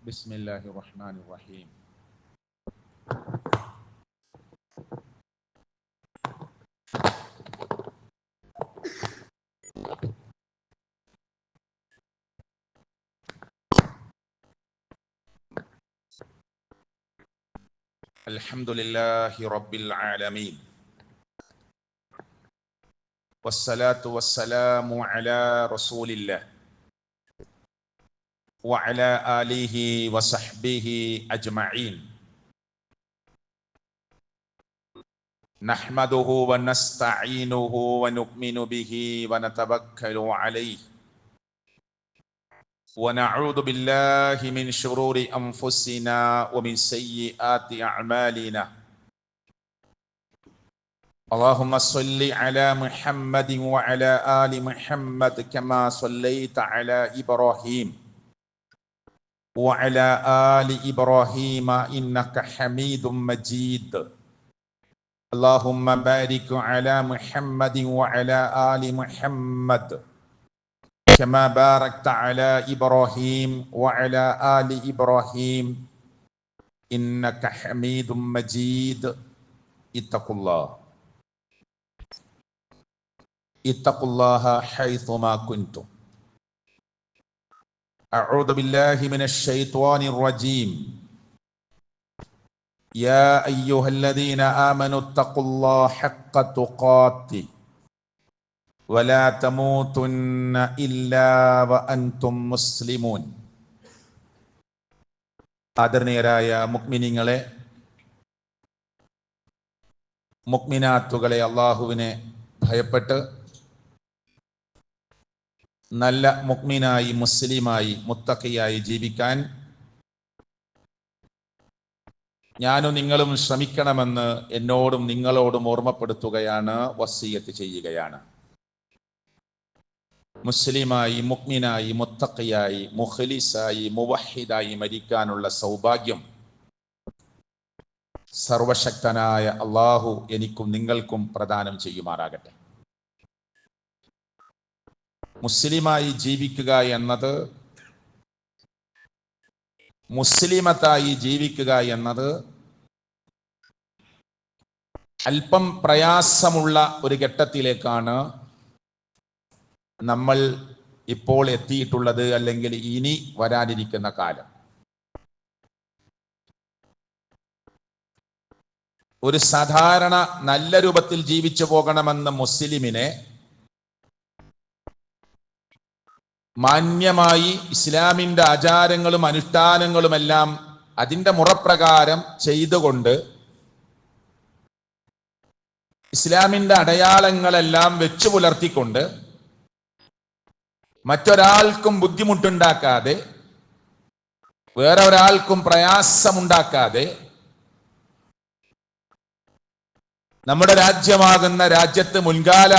بسم الله الرحمن الرحيم. الحمد لله رب العالمين، والصلاة والسلام على رسول الله وعلى آله وصحبه أجمعين. نحمده ونستعينه ونؤمن به ونتوكل عليه ونعوذ بالله من شرور أنفسنا ومن سيئات أعمالنا. اللهم صل على محمد وعلى آل محمد كما صليت على إبراهيم وعلى آل إبراهيم إنك حميد مجيد. اللهم بارك على محمد وعلى آل محمد كما باركت على إبراهيم وعلى آل إبراهيم إنك حميد مجيد. اتقوا الله حيثما كنتم. أعوذ بالله من الشيطان الرجيم. يا أيها الذين آمنوا اتقوا الله حق تقاته ولا تموتن إلا وأنتم مسلمون. ആദരണീയരായ മുഅ്മിനീങ്ങളെ, മുഅ്മിനാത്തുകളെ, അല്ലാഹുവിനെ ഭയപ്പെട്ട് നല്ല മുഅ്മിനായി, മുസ്ലിമായി, മുത്തഖിയായി ജീവിക്കാൻ ഞാനും നിങ്ങളും ശ്രമിക്കണമെന്ന് എന്നോടും നിങ്ങളോടും ഓർമ്മപ്പെടുത്തുകയാണ്, വസിയ്യത്ത് ചെയ്യുകയാണ്. മുസ്ലിമായി, മുഅ്മിനായി, മുത്തഖിയായി, മുഖ്ലിസായി, മുവഹിദായി മരിക്കാനുള്ള സൗഭാഗ്യം സർവശക്തനായ അല്ലാഹു എനിക്കും നിങ്ങൾക്കും പ്രദാനം ചെയ്യുമാറാകട്ടെ. മുസ്ലിമായി ജീവിക്കുക എന്നത്, മുസ്ലിമത്തായി ജീവിക്കുക എന്നത് അല്പം പ്രയാസമുള്ള ഒരു ഘട്ടത്തിലേക്കാണ് നമ്മൾ ഇപ്പോൾ എത്തിയിട്ടുള്ളത്, അല്ലെങ്കിൽ ഇനി വരാനിരിക്കുന്ന കാലം. ഒരു സാധാരണ നല്ല രൂപത്തിൽ ജീവിച്ചു പോകണമെന്ന മുസ്ലിമിനെ മാന്യമായി ഇസ്ലാമിന്റെ ആചാരങ്ങളും അനുഷ്ഠാനങ്ങളുമെല്ലാം അതിൻ്റെ മുറപ്രകാരം ചെയ്തുകൊണ്ട് ഇസ്ലാമിന്റെ അടയാളങ്ങളെല്ലാം വെച്ചു പുലർത്തിക്കൊണ്ട് മറ്റൊരാൾക്കും ബുദ്ധിമുട്ടുണ്ടാക്കാതെ, വേറെ ഒരാൾക്കും പ്രയാസമുണ്ടാക്കാതെ, നമ്മുടെ രാജ്യമാകുന്ന രാജ്യത്ത് മുൻകാല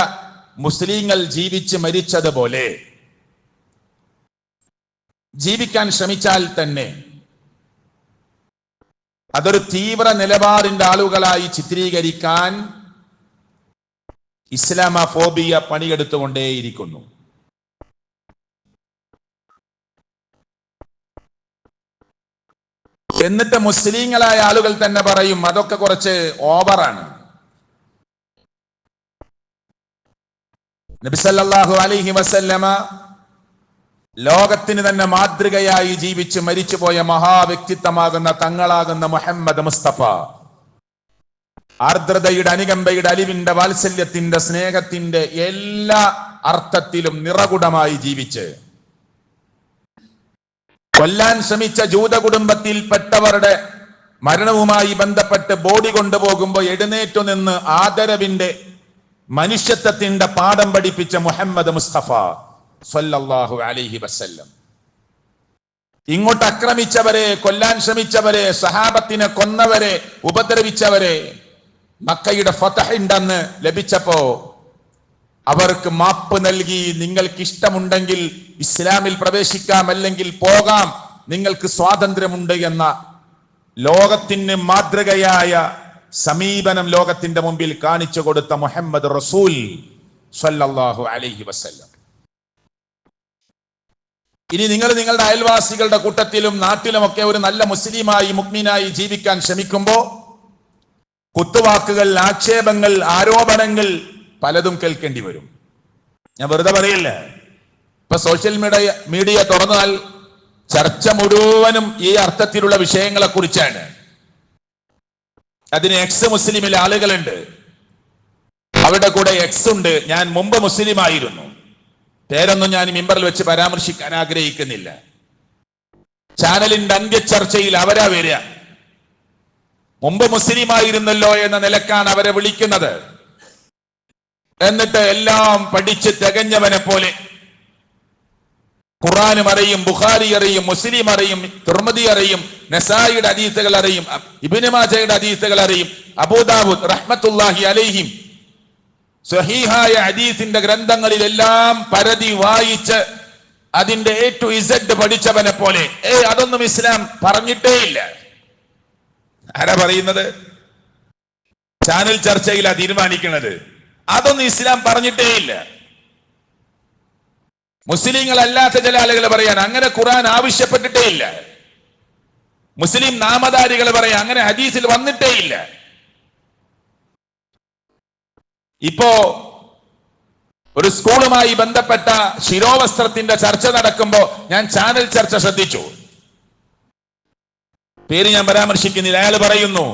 മുസ്ലിങ്ങൾ ജീവിച്ച് മരിച്ചതുപോലെ ജീവിക്കാൻ ശ്രമിച്ചാൽ തന്നെ അതൊരു തീവ്ര നിലപാടിന്റെ ആളുകളായി ചിത്രീകരിക്കാൻ ഇസ്ലാമോഫോബിയ പണിയെടുത്തുകൊണ്ടേയിരിക്കുന്നു. എന്നിട്ട് മുസ്ലിങ്ങളായ ആളുകൾ തന്നെ പറയും അതൊക്കെ കുറച്ച് ഓവറാണ്. നബി സല്ലല്ലാഹു അലൈഹി വസല്ലമ ലോകത്തിന് തന്നെ മാതൃകയായി ജീവിച്ച് മരിച്ചുപോയ മഹാവ്യക്തിത്വമാകുന്ന തങ്ങളാകുന്ന മുഹമ്മദ് മുസ്തഫ, ആർദ്രതയുടെ, അനുകമ്പയുടെ, അലിവിന്റെ, വാത്സല്യത്തിന്റെ, സ്നേഹത്തിന്റെ എല്ലാ അർത്ഥത്തിലും നിറകുടമായി ജീവിച്ച് കൊല്ലാൻ ശ്രമിച്ച ജൂത കുടുംബത്തിൽപ്പെട്ടവരുടെ മരണവുമായി ബന്ധപ്പെട്ട് ബോഡി കൊണ്ടുപോകുമ്പോൾ എഴുന്നേറ്റു നിന്ന് ആദരവിന്റെ, മനുഷ്യത്വത്തിന്റെ പാഠം പഠിപ്പിച്ച മുഹമ്മദ് മുസ്തഫ സല്ലല്ലാഹു അലൈഹി വസല്ലം ഇങ്ങോട്ട് ആക്രമിച്ചവരെ, കൊല്ലാൻ ശ്രമിച്ചവരെ, സഹാബത്തിനെ കൊന്നവരെ, ഉപദ്രവിച്ചവരെ മക്കയുടെ ഫതഹിണ്ടെന്ന് ലഭിച്ചപ്പോ അവർക്ക് മാപ്പ് നൽകി, നിങ്ങൾക്ക് ഇഷ്ടമുണ്ടെങ്കിൽ ഇസ്ലാമിൽ പ്രവേശിക്കാം, അല്ലെങ്കിൽ പോകാം, നിങ്ങൾക്ക് സ്വാതന്ത്ര്യമുണ്ട് എന്ന ലോകത്തിന് മാതൃകയായ സമീപനം ലോകത്തിന്റെ മുമ്പിൽ കാണിച്ചു കൊടുത്ത മുഹമ്മദ് റസൂൽ സല്ലല്ലാഹു അലൈഹി വസല്ലം ഇനി നിങ്ങൾ നിങ്ങളുടെ അയൽവാസികളുടെ കൂട്ടത്തിലും നാട്ടിലുമൊക്കെ ഒരു നല്ല മുസ്ലിമായി മുഅ്മിനായി ജീവിക്കാൻ ശ്രമിക്കുമ്പോ കുത്തുവാക്കുകൾ, ആക്ഷേപങ്ങൾ, ആരോപണങ്ങൾ പലതും കേൾക്കേണ്ടി വരും. ഞാൻ വെറുതെ പറയില്ല. ഇപ്പൊ സോഷ്യൽ മീഡിയ തുറന്നാൽ ചർച്ച മുഴുവനും ഈ അർത്ഥത്തിലുള്ള വിഷയങ്ങളെ കുറിച്ചാണ്. അതിന് എക്സ് മുസ്ലിമിൽ ആളുകളുണ്ട്, അവരുടെ കൂടെ എക്സ് ഉണ്ട്. ഞാൻ മുമ്പ് മുസ്ലിം ആയിരുന്നു, പേരൊന്നും ഞാൻ മിമ്പറിൽ വെച്ച് പരാമർശിക്കാൻ ആഗ്രഹിക്കുന്നില്ല. ചാനലിന്റെ അന്ത്യചർച്ചയിൽ അവരാ വരിക. മുമ്പ് മുസ്ലിം ആയിരുന്നല്ലോ എന്ന നിലക്കാണ് അവരെ വിളിക്കുന്നത്. എന്നിട്ട് എല്ലാം പഠിച്ച് തികഞ്ഞവനെ പോലെ ഖുർആനും അറിയും, ബുഖാരി അറിയും, മുസ്ലിം അറിയും, തുർമദി അറിയും, നസായിയുടെ ഹദീസുകൾ അറിയും, ഇബ്നു മാജയുടെ ഹദീസുകൾ അറിയും, അബൂദാവൂദ് റഹ്മത്തുള്ളാഹി അലൈഹിം സ്വഹീഹായ ഹദീസിന്റെ ഗ്രന്ഥങ്ങളിലെല്ലാം പരതി വായിച്ച് അതിന്റെ A to Z പഠിച്ചവനെ പോലെ അതൊന്നും ഇസ്ലാം പറഞ്ഞിട്ടേ ഇല്ല. ആരാ പറയുന്നത്? ചാനൽ ചർച്ചയിലാ തീരുമാനിക്കുന്നത്. അതൊന്നും ഇസ്ലാം പറഞ്ഞിട്ടേ ഇല്ല. മുസ്ലിങ്ങളല്ലാത്ത ചില ആളുകൾ പറയാൻ അങ്ങനെ ഖുർആൻ ആവശ്യപ്പെട്ടിട്ടേ ഇല്ല. മുസ്ലിം നാമധാരികൾ പറയാൻ അങ്ങനെ ഹദീസിൽ വന്നിട്ടേ ഇല്ല. ഇപ്പോ ഒരു സ്കൂളുമായി ബന്ധപ്പെട്ട ശിരോവസ്ത്രത്തിന്റെ ചർച്ച നടക്കുമ്പോ ഞാൻ ചാനൽ ചർച്ച ശ്രദ്ധിച്ചു. പേര് ഞാൻ പരാമർശിക്കുന്നില്ല. അയാൾ പറയുന്നു,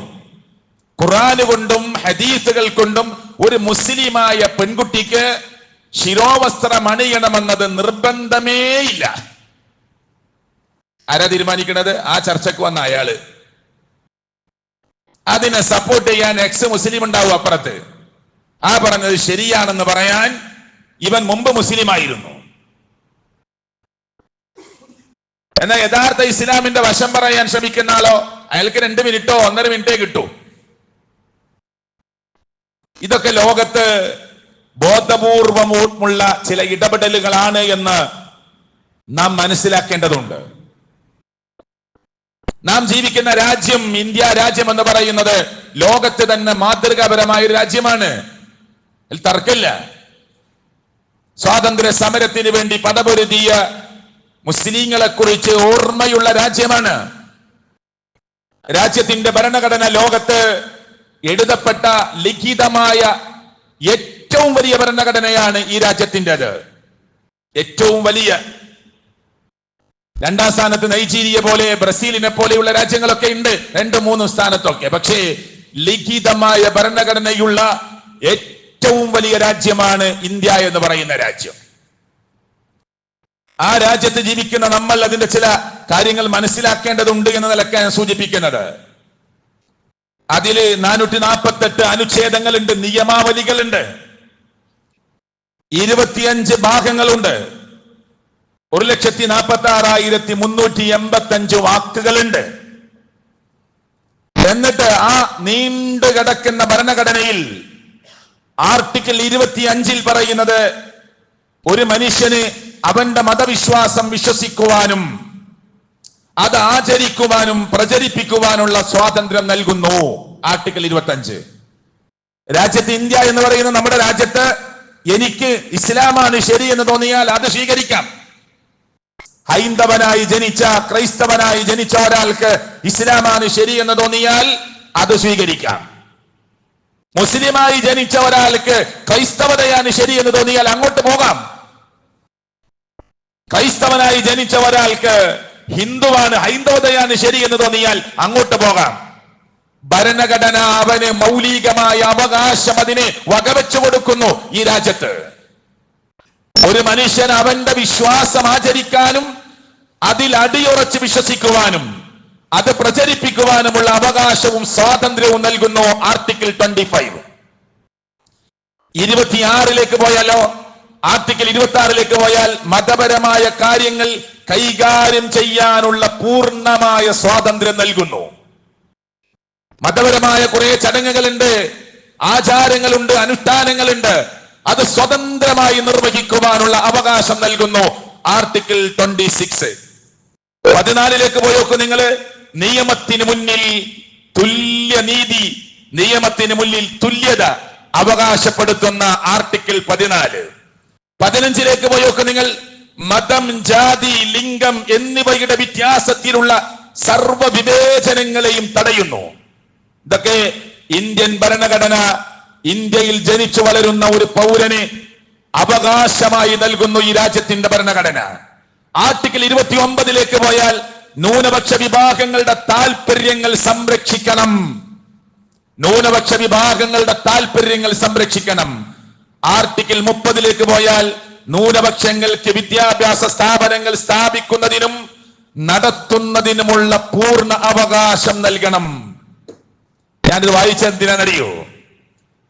ഖുർആൻ കൊണ്ടും ഹദീസുകൾ കൊണ്ടും ഒരു മുസ്ലിമായ പെൺകുട്ടിക്ക് ശിരോവസ്ത്രം അണിയണമെന്നത് നിർബന്ധമേ ഇല്ല. ആരാ തീരുമാനിക്കുന്നത്? ആ ചർച്ചക്ക് വന്ന അയാള്. അതിനെ സപ്പോർട്ട് ചെയ്യാൻ എക്സ് മുസ്ലിം ഉണ്ടാവും അപ്പുറത്ത്. ആ പറഞ്ഞത് ശരിയാണെന്ന് പറയാൻ ഇവൻ മുമ്പ് മുസ്ലിം ആയിരുന്നു. എന്നാൽ യഥാർത്ഥ ഇസ്ലാമിന്റെ വശം പറയാൻ ശ്രമിക്കുന്ന ആളോ അയാൾക്ക് 2 മിനിറ്റോ 1.5 മിനിറ്റേ കിട്ടൂ. ഇതൊക്കെ ലോകത്ത് ബോധപൂർവമുള്ള ചില ഇടപെടലുകളാണ് എന്ന് നാം മനസ്സിലാക്കേണ്ടതുണ്ട്. നാം ജീവിക്കുന്ന രാജ്യം, ഇന്ത്യ രാജ്യം എന്ന് പറയുന്നത് ലോകത്ത് തന്നെ മാതൃകാപരമായ ഒരു രാജ്യമാണ്. തർക്കമില്ല. സ്വാതന്ത്ര്യ സമരത്തിന് വേണ്ടി പടപൊരുതിയ മുസ്ലിങ്ങളെ കുറിച്ച് ഓർമ്മയുള്ള രാജ്യമാണ്. രാജ്യത്തിന്റെ ഭരണഘടന ലോകത്ത് എഴുതപ്പെട്ട ലിഖിതമായ ഏറ്റവും വലിയ ഭരണഘടനയാണ് ഈ രാജ്യത്തിൻ്റെത്. ഏറ്റവും വലിയ. 2ാം സ്ഥാനത്ത് നൈജീരിയ പോലെ, ബ്രസീലിനെ പോലെയുള്ള രാജ്യങ്ങളൊക്കെ ഉണ്ട്, 2-3 സ്ഥാനത്തൊക്കെ. പക്ഷേ ലിഖിതമായ ഭരണഘടനയുള്ള ഏറ്റവും വലിയ രാജ്യമാണ് ഇന്ത്യ എന്ന് പറയുന്ന രാജ്യം. ആ രാജ്യത്ത് ജീവിക്കുന്ന നമ്മൾ അതിന്റെ ചില കാര്യങ്ങൾ മനസ്സിലാക്കേണ്ടതുണ്ട് എന്ന നിലക്കാണ് സൂചിപ്പിക്കുന്നത്. അതില് 448 അനുച്ഛേദങ്ങളുണ്ട്, നിയമാവലികളുണ്ട്, 25 ഭാഗങ്ങളുണ്ട്, 1,46,385 വാക്കുകളുണ്ട്. എന്നിട്ട് ആ നീണ്ടു കിടക്കുന്ന ഭരണഘടനയിൽ ആർട്ടിക്കിൾ 25 പറയുന്നത് ഒരു മനുഷ്യന് അവന്റെ മതവിശ്വാസം വിശ്വസിക്കുവാനും അത് ആചരിക്കുവാനും പ്രചരിപ്പിക്കുവാനുള്ള സ്വാതന്ത്ര്യം നൽകുന്നു. ആർട്ടിക്കിൾ 25. രാജ്യത്ത് ഇന്ത്യ എന്ന് പറയുന്ന നമ്മുടെ രാജ്യത്ത് എനിക്ക് ഇസ്ലാമാണ് ശരി എന്ന് തോന്നിയാൽ അത് സ്വീകരിക്കാം. ഹൈന്ദവനായി ജനിച്ച, ക്രൈസ്തവനായി ജനിച്ച ഒരാൾക്ക് ഇസ്ലാമാണ് ശരി എന്ന് തോന്നിയാൽ അത് സ്വീകരിക്കാം. മുസ്ലിമായി ജനിച്ച ഒരാൾക്ക് ക്രൈസ്തവതയാണ് ശരി എന്ന് തോന്നിയാൽ അങ്ങോട്ട് പോകാം. ക്രൈസ്തവനായി ജനിച്ച ഒരാൾക്ക് ഹിന്ദുവാണ്, ഹൈന്ദവതയാണ് ശരി എന്ന് തോന്നിയാൽ അങ്ങോട്ട് പോകാം. ഭരണഘടന അവന് മൗലികമായ അവകാശം അതിനെ വകവെച്ചു കൊടുക്കുന്നു. ഈ രാജ്യത്ത് ഒരു മനുഷ്യൻ അവന്റെ വിശ്വാസം ആചരിക്കാനും അതിൽ അടിയുറച്ച് വിശ്വസിക്കുവാനും അത് പ്രചരിപ്പിക്കുവാനുമുള്ള അവകാശവും സ്വാതന്ത്ര്യവും നൽകുന്നു ആർട്ടിക്കിൾ 25. 26 പോയാലോ, ആർട്ടിക്കിൾ 26 പോയാൽ മതപരമായ കാര്യങ്ങൾ കൈകാര്യം ചെയ്യാനുള്ള പൂർണ്ണമായ സ്വാതന്ത്ര്യം നൽകുന്നു. മതപരമായ കുറെ ചടങ്ങുകളുണ്ട്, ആചാരങ്ങളുണ്ട്, അനുഷ്ഠാനങ്ങളുണ്ട്. അത് സ്വതന്ത്രമായി നിർവഹിക്കുവാനുള്ള അവകാശം നൽകുന്നു ആർട്ടിക്കിൾ 26. 14 പോയി നോക്കൂ നിങ്ങള്. നിയമത്തിന് മുന്നിൽ തുല്യനീതി, നിയമത്തിന് മുന്നിൽ തുല്യത അവകാശപ്പെടുത്തുന്ന ആർട്ടിക്കിൾ 14. 15 പോയി നോക്കൂ നിങ്ങൾ. മതം, ജാതി, ലിംഗം എന്നിവയുടെ വ്യത്യാസത്തിലുള്ള സർവ വിവേചനങ്ങളെയും തടയുന്നു. ഇതൊക്കെ ഇന്ത്യൻ ഭരണഘടന ഇന്ത്യയിൽ ജനിച്ചു വളരുന്ന ഒരു പൗരന് അവകാശമായി നൽകുന്നു ഈ രാജ്യത്തിന്റെ ഭരണഘടന. ആർട്ടിക്കിൾ 29 പോയാൽ ന്യൂനപക്ഷ വിഭാഗങ്ങളുടെ താല്പര്യങ്ങൾ സംരക്ഷിക്കണം. ന്യൂനപക്ഷ വിഭാഗങ്ങളുടെ താല്പര്യങ്ങൾ സംരക്ഷിക്കണം. ആർട്ടിക്കിൾ 30 പോയാൽ ന്യൂനപക്ഷങ്ങൾക്ക് വിദ്യാഭ്യാസ സ്ഥാപനങ്ങൾ സ്ഥാപിക്കുന്നതിനും നടത്തുന്നതിനുമുള്ള പൂർണ്ണ അവകാശം നൽകണം. ഞാനിത് വായിച്ചെന്തിനാണെന്നറിയോ?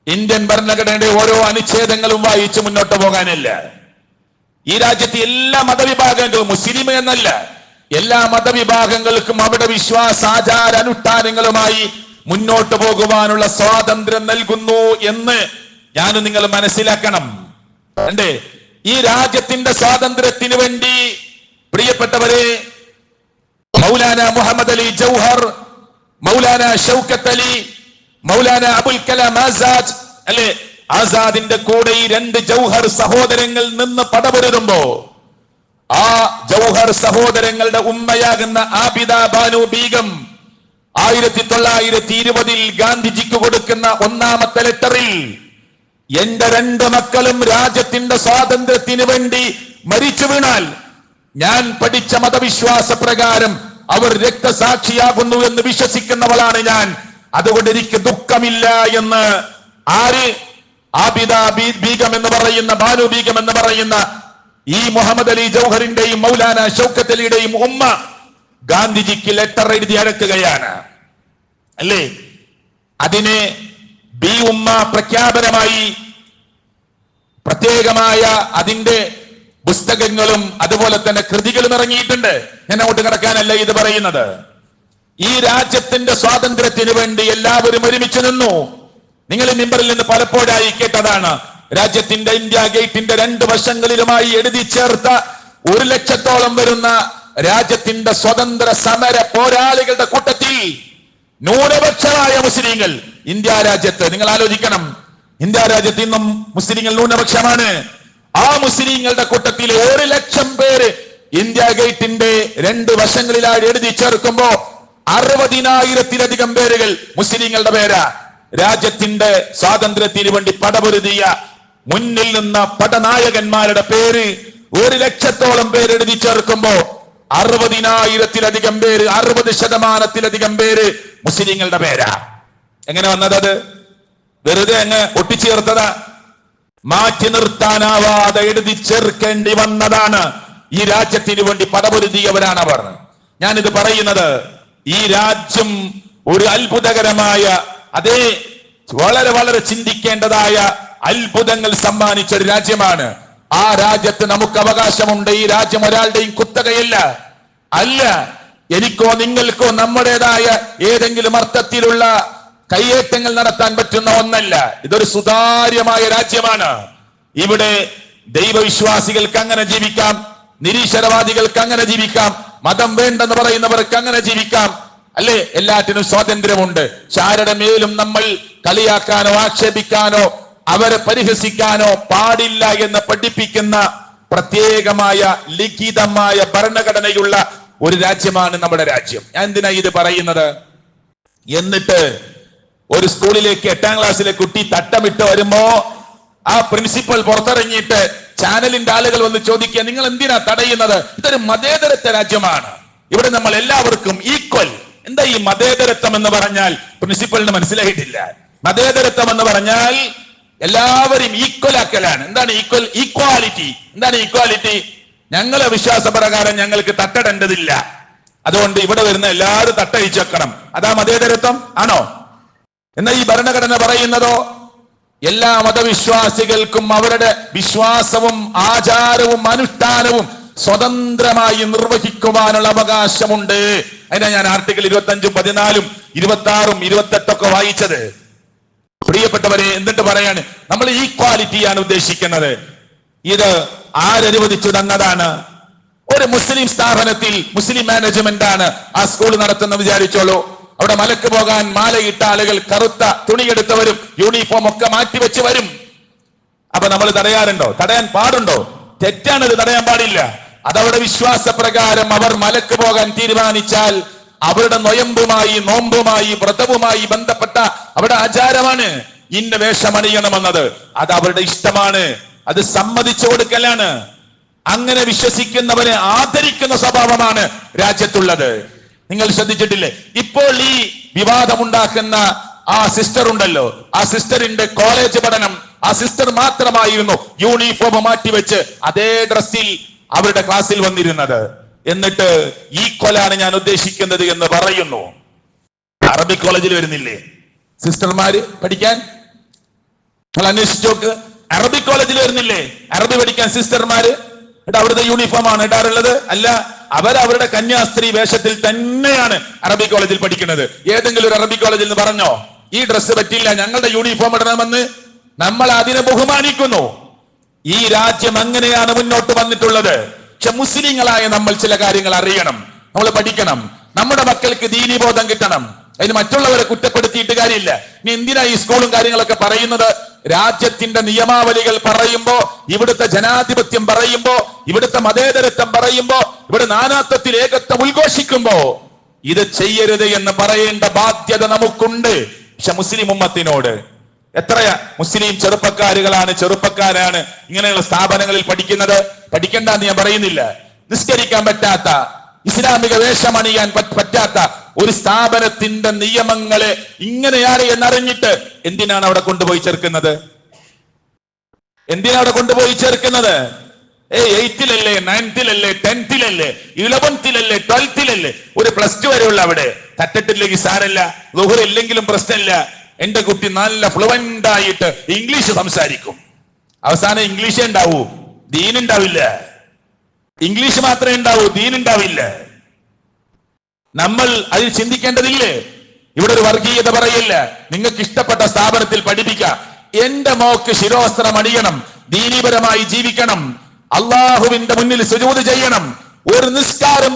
ഇന്ത്യൻ ഭരണഘടനയുടെ ഓരോ അനുച്ഛേദങ്ങളും വായിച്ച് മുന്നോട്ട് പോകാനല്ല. ഈ രാജ്യത്തെ എല്ലാ മതവിഭാഗങ്ങളും, മുസ്ലിം എന്നല്ല, എല്ലാ മതവിഭാഗങ്ങൾക്കും അവിടെ വിശ്വാസാചാര അനുഷ്ഠാനങ്ങളുമായി മുന്നോട്ട് പോകുവാനുള്ള സ്വാതന്ത്ര്യം നൽകുന്നു എന്ന് ഞാനും നിങ്ങൾ മനസ്സിലാക്കണം. അല്ലേ? ഈ രാജ്യത്തിന്റെ സ്വാതന്ത്ര്യത്തിന് വേണ്ടി പ്രിയപ്പെട്ടവരെ, മൗലാന മുഹമ്മദ് അലി ജൗഹർ, മൗലാന ഷൗക്കത്ത് അലി, മൗലാന അബുൽ കലാം ആസാദ്, അല്ലെ, ആസാദിന്റെ കൂടെ ഈ 2 ജൗഹർ സഹോദരങ്ങൾ നിന്ന് പടപൊരുതുമ്പോ ആ ജൗഹർ സഹോദരങ്ങളുടെ ഉമ്മയാകുന്ന ആബിദ ബാനു ബീഗം 1920 ഗാന്ധിജിക്ക് കൊടുക്കുന്ന 1ാമത്തെ ലെറ്ററിൽ എന്റെ 2 മക്കളും രാജ്യത്തിന്റെ സ്വാതന്ത്ര്യത്തിന് വേണ്ടി മരിച്ചു വീണാൽ ഞാൻ പഠിച്ച മതവിശ്വാസ പ്രകാരം അവർ രക്തസാക്ഷിയാകുന്നു എന്ന് വിശ്വസിക്കുന്നവളാണ് ഞാൻ. അതുകൊണ്ട് എനിക്ക് ദുഃഖമില്ല എന്ന് ആര്? ആബിദ ബീഗം എന്ന് പറയുന്ന, ബാനു ബീഗം എന്ന് പറയുന്ന ഈ മുഹമ്മദ് അലി ജൗഹറിന്റെയും മൗലാന ഷൗക്കത്ത് അലിയുടെയും ഉമ്മ ഗാന്ധിജിക്ക് ലെറ്റർ എഴുതി അയക്കുകയാണ്. അല്ലേ? അതിനെ ബി ഉമ്മ പ്രഖ്യാപനമായി പ്രത്യേകമായ അതിന്റെ പുസ്തകങ്ങളും അതുപോലെ തന്നെ കൃതികളും ഇറങ്ങിയിട്ടുണ്ട്. ഞാൻ അങ്ങോട്ട് കിടക്കാനല്ല ഇത് പറയുന്നത്. ഈ രാജ്യത്തിന്റെ സ്വാതന്ത്ര്യത്തിന് വേണ്ടി എല്ലാവരും ഒരുമിച്ച് നിന്നു. നിങ്ങൾ ഈ മിമ്പറിൽ നിന്ന് പലപ്പോഴായി കേട്ടതാണ്. രാജ്യത്തിന്റെ ഇന്ത്യ ഗേറ്റിന്റെ 2 വശങ്ങളിലുമായി എഴുതി ചേർത്ത 1 ലക്ഷത്തോളം വരുന്ന രാജ്യത്തിന്റെ സ്വതന്ത്ര സമര പോരാളികളുടെ കൂട്ടത്തിൽ ന്യൂനപക്ഷമായ മുസ്ലിങ്ങൾ ഇന്ത്യ രാജ്യത്ത്, നിങ്ങൾ ആലോചിക്കണം, ഇന്ത്യ രാജ്യത്ത് ഇന്നും മുസ്ലിങ്ങൾ ന്യൂനപക്ഷമാണ്. ആ മുസ്ലിങ്ങളുടെ കൂട്ടത്തിൽ 1 ലക്ഷം പേര് ഇന്ത്യ ഗേറ്റിന്റെ 2 വശങ്ങളിലായി എഴുതി ചേർക്കുമ്പോ 60,000-ലധികം പേരുകൾ മുസ്ലിങ്ങളുടെ പേരാ. രാജ്യത്തിന്റെ സ്വാതന്ത്ര്യത്തിന് വേണ്ടി പടപൊരുതിയ മുന്നിൽ നിന്ന പടനായകന്മാരുടെ പേര് 1 ലക്ഷത്തോളം പേര് എഴുതി ചേർക്കുമ്പോ 60,000-ലധികം പേര്, 60% പേര് മുസ്ലിങ്ങളുടെ പേരാ. എങ്ങനെ വന്നത്? വെറുതെ അങ്ങ് ഒട്ടിച്ചേർത്തതാ? മാറ്റി നിർത്താനാവാതെ എഴുതി ചേർക്കേണ്ടി വന്നതാണ്. ഈ രാജ്യത്തിന് വേണ്ടി പടപൊരുതിയവരാണ് അവർ. ഞാനിത് പറയുന്നത്, ഈ രാജ്യം ഒരു അത്ഭുതകരമായ, അതേ വളരെ വളരെ ചിന്തിക്കേണ്ടതായ അത്ഭുതങ്ങൾ സമ്മാനിച്ച ഒരു രാജ്യമാണ്. ആ രാജ്യത്ത് നമുക്ക് അവകാശമുണ്ട്. ഈ രാജ്യം ഒരാളുടെയും കുത്തകയല്ല. അല്ല, എനിക്കോ നിങ്ങൾക്കോ നമ്മുടേതായ ഏതെങ്കിലും അർത്ഥത്തിലുള്ള കയ്യേറ്റങ്ങൾ നടത്താൻ പറ്റുന്ന ഒന്നല്ല. ഇതൊരു സുതാര്യമായ രാജ്യമാണ്. ഇവിടെ ദൈവവിശ്വാസികൾക്ക് അങ്ങനെ ജീവിക്കാം, നിരീശ്വരവാദികൾക്ക് അങ്ങനെ ജീവിക്കാം, മതം വേണ്ടെന്ന് പറയുന്നവർക്ക് അങ്ങനെ ജീവിക്കാം. അല്ലേ? എല്ലാറ്റിനും സ്വാതന്ത്ര്യമുണ്ട്. ആരുടെ മേലും നമ്മൾ കളിയാക്കാനോ ആക്ഷേപിക്കാനോ അവരെ പരിഹസിക്കാനോ പാടില്ല എന്ന് പഠിപ്പിക്കുന്ന പ്രത്യേകമായ ലിഖിതമായ ഭരണഘടനയുള്ള ഒരു രാജ്യമാണ് നമ്മുടെ രാജ്യം. ഞാൻ എന്തിനാ ഇത് പറയുന്നത്? എന്നിട്ട് ഒരു സ്കൂളിലേക്ക് 8ാം ക്ലാസ്സിലെ കുട്ടി തട്ടമിട്ട് വരുമ്പോ ആ പ്രിൻസിപ്പൽ പുറത്തിറങ്ങിയിട്ട് ചാനലിന്റെ ആളുകൾ വന്ന് ചോദിക്കുക, നിങ്ങൾ എന്തിനാ തടയുന്നത്? ഇതൊരു മതേതരത്വ രാജ്യമാണ്, ഇവിടെ നമ്മൾ എല്ലാവർക്കും ഈക്വൽ. എന്താ ഈ മതേതരത്വം എന്ന് പറഞ്ഞാൽ? പ്രിൻസിപ്പലിന് മനസ്സിലായിട്ടില്ല. മതേതരത്വം എന്ന് പറഞ്ഞാൽ എല്ലാവരും ഈക്വൽ ആക്കലാണ്. എന്താണ് ഈക്വൽ? ഈക്വാലിറ്റി. എന്താണ് ഈക്വാലിറ്റി? ഞങ്ങളെ വിശ്വാസപ്രകാരം ഞങ്ങൾക്ക് തട്ടടേണ്ടതില്ല, അതുകൊണ്ട് ഇവിടെ വരുന്ന എല്ലാവരും തട്ടയിച്ചു വെക്കണം. അതാ മതേതരത്വം ആണോ? എന്നാൽ ഈ ഭരണഘടന പറയുന്നതോ എല്ലാ മതവിശ്വാസികൾക്കും അവരുടെ വിശ്വാസവും ആചാരവും അനുഷ്ഠാനവും സ്വതന്ത്രമായി നിർവഹിക്കുവാനുള്ള അവകാശമുണ്ട്. അതിനാ ഞാൻ ആർട്ടിക്കിൾ 25, 14, 26, 28 വായിച്ചത്. പ്രിയപ്പെട്ടവരെ, എന്നിട്ട് പറയാണ് നമ്മൾ ഈക്വാലിറ്റിയാണ് ഉദ്ദേശിക്കുന്നത്. ഇത് ആരനുവദിച്ചു തന്നതാണ്? ഒരു മുസ്ലിം സ്ഥാപനത്തിൽ മുസ്ലിം മാനേജ്മെന്റ് ആണ് ആ സ്കൂൾ നടത്തുന്ന വിചാരിച്ചോളൂ. അവിടെ മലക്ക് പോകാൻ മാലയിട്ട ആളുകൾ കറുത്ത തുണിയെടുത്തവരും യൂണിഫോം ഒക്കെ മാറ്റിവെച്ച് വരും. അപ്പൊ നമ്മൾ തടയാറുണ്ടോ? തടയാൻ പാടുണ്ടോ? തെറ്റാണത്, തടയാൻ പാടില്ല. അതവിടെ വിശ്വാസപ്രകാരം അവർ മലക്ക് പോകാൻ തീരുമാനിച്ചാൽ അവരുടെ നൊയമ്പുമായി, നോമ്പുമായി, വ്രതവുമായി ബന്ധപ്പെട്ട അവിടെ ആചാരമാണ് ഇന്ന വേഷമണിയണമെന്നത്. അത് അവരുടെ ഇഷ്ടമാണ്, അത് സമ്മതിച്ചു കൊടുക്കലാണ്. അങ്ങനെ വിശ്വസിക്കുന്നവരെ ആദരിക്കുന്ന സ്വഭാവമാണ് രാജ്യത്തുള്ളത്. നിങ്ങൾ ശ്രദ്ധിച്ചിട്ടില്ലേ? ഇപ്പോൾ ഈ വിവാദമുണ്ടാക്കുന്ന ആ സിസ്റ്റർ ഉണ്ടല്ലോ, ആ സിസ്റ്ററിന്റെ കോളേജ് പഠനം, ആ സിസ്റ്റർ മാത്രമായിരുന്നു യൂണിഫോം മാറ്റിവെച്ച് അതേ ഡ്രസ്സിൽ അവരുടെ ക്ലാസ്സിൽ വന്നിരുന്നത്. എന്നിട്ട് ഈ കൊലാണ് ഞാൻ ഉദ്ദേശിക്കുന്നത് എന്ന് പറയുന്നു. അറബിക് കോളേജിൽ വരുന്നില്ലേ സിസ്റ്റർമാര് പഠിക്കാൻ? നിങ്ങൾ അന്വേഷിച്ചു നോക്ക്. അറബിക് കോളേജിൽ വരുന്നില്ലേ അറബി പഠിക്കാൻ സിസ്റ്റർമാര്? അവിടുത്തെ യൂണിഫോമാണ് ഇടാറുള്ളത്? അല്ല, അവരവരുടെ കന്യാസ്ത്രീ വേഷത്തിൽ തന്നെയാണ് അറബിക് കോളേജിൽ പഠിക്കുന്നത്. ഏതെങ്കിലും ഒരു അറബിക് കോളേജിൽ നിന്ന് പറഞ്ഞോ ഈ ഡ്രസ്സ് പറ്റില്ല, ഞങ്ങളുടെ യൂണിഫോം ഇടണമെന്ന്? നമ്മൾ അതിനെ ബഹുമാനിക്കുന്നു. ഈ രാജ്യം അങ്ങനെയാണ് മുന്നോട്ട് വന്നിട്ടുള്ളത്. പക്ഷെ മുസ്ലിങ്ങളായ നമ്മൾ ചില കാര്യങ്ങൾ അറിയണം, നമ്മൾ പഠിക്കണം. നമ്മുടെ മക്കൾക്ക് ദീനീബോധം കിട്ടണം. അതിന് മറ്റുള്ളവരെ കുറ്റപ്പെടുത്തിയിട്ട് കാര്യമില്ല. ഇനി എന്തിനാ ഈ സ്കൂളും കാര്യങ്ങളൊക്കെ പറയുന്നത്? രാജ്യത്തിന്റെ നിയമാവലികൾ പറയുമ്പോ, ഇവിടുത്തെ ജനാധിപത്യം പറയുമ്പോ, ഇവിടുത്തെ മതേതരത്വം പറയുമ്പോ, ഇവിടെ നാനാത്വത്തിൽ ഏകത്വം ഉദ്ഘോഷിക്കുമ്പോ ഇത് ചെയ്യരുത് എന്ന് പറയേണ്ട ബാധ്യത നമുക്കുണ്ട്. പക്ഷെ മുസ്ലിം ഉമ്മത്തിനോട് എത്രയാ മുസ്ലിം ചെറുപ്പക്കാരാണ് ഇങ്ങനെയുള്ള സ്ഥാപനങ്ങളിൽ പഠിക്കുന്നത്? പഠിക്കണ്ടെന്ന് ഞാൻ പറയുന്നില്ല. നിസ്കരിക്കാൻ പറ്റാത്ത, ഇസ്ലാമിക വേഷമണിയാൻ പറ്റാത്ത ഒരു സ്ഥാപനത്തിന്റെ നിയമങ്ങളെ ഇങ്ങനെയാണ് എന്നറിഞ്ഞിട്ട് എന്തിനാണ് അവിടെ കൊണ്ടുപോയി ചേർക്കുന്നത്? എന്തിനാണ് അവിടെ കൊണ്ടുപോയി ചേർക്കുന്നത്? 8th-ലല്ലേ, 9th-ലല്ലേ, 10th-ലല്ലേ, 11th-ലല്ലേ, 12th-ലല്ലേ? ഒരു +2 വരെയുള്ള അവിടെ തട്ടിട്ടില്ലെങ്കിൽ സാരല്ല, ളുഹർ ഇല്ലെങ്കിലും പ്രശ്നമില്ല. എന്റെ കുട്ടി നല്ല ഫ്ലുവന്റ് ആയിട്ട് ഇംഗ്ലീഷ് സംസാരിക്കും. അവസാനം ഇംഗ്ലീഷേ ഉണ്ടാവൂ, ദീനുണ്ടാവില്ല. ഇംഗ്ലീഷ് മാത്രമേ ഉണ്ടാവൂ, ദീനുണ്ടാവില്ല. നമ്മൾ അതിൽ ചിന്തിക്കേണ്ടതില്ലേ? ഇവിടെ ഒരു വർഗീയത പറയില്ല. നിങ്ങൾക്ക് ഇഷ്ടപ്പെട്ട സ്ഥാപനത്തിൽ പഠിപ്പിക്കാം. എന്റെ മോക്ക് ശിരോസ്ത്രം അണിയണം, ദീനീപരമായി ജീവിക്കണം, അള്ളാഹുവിന്റെ മുന്നിൽ സുജൂദ് ചെയ്യണം. ഒരു നിസ്കാരം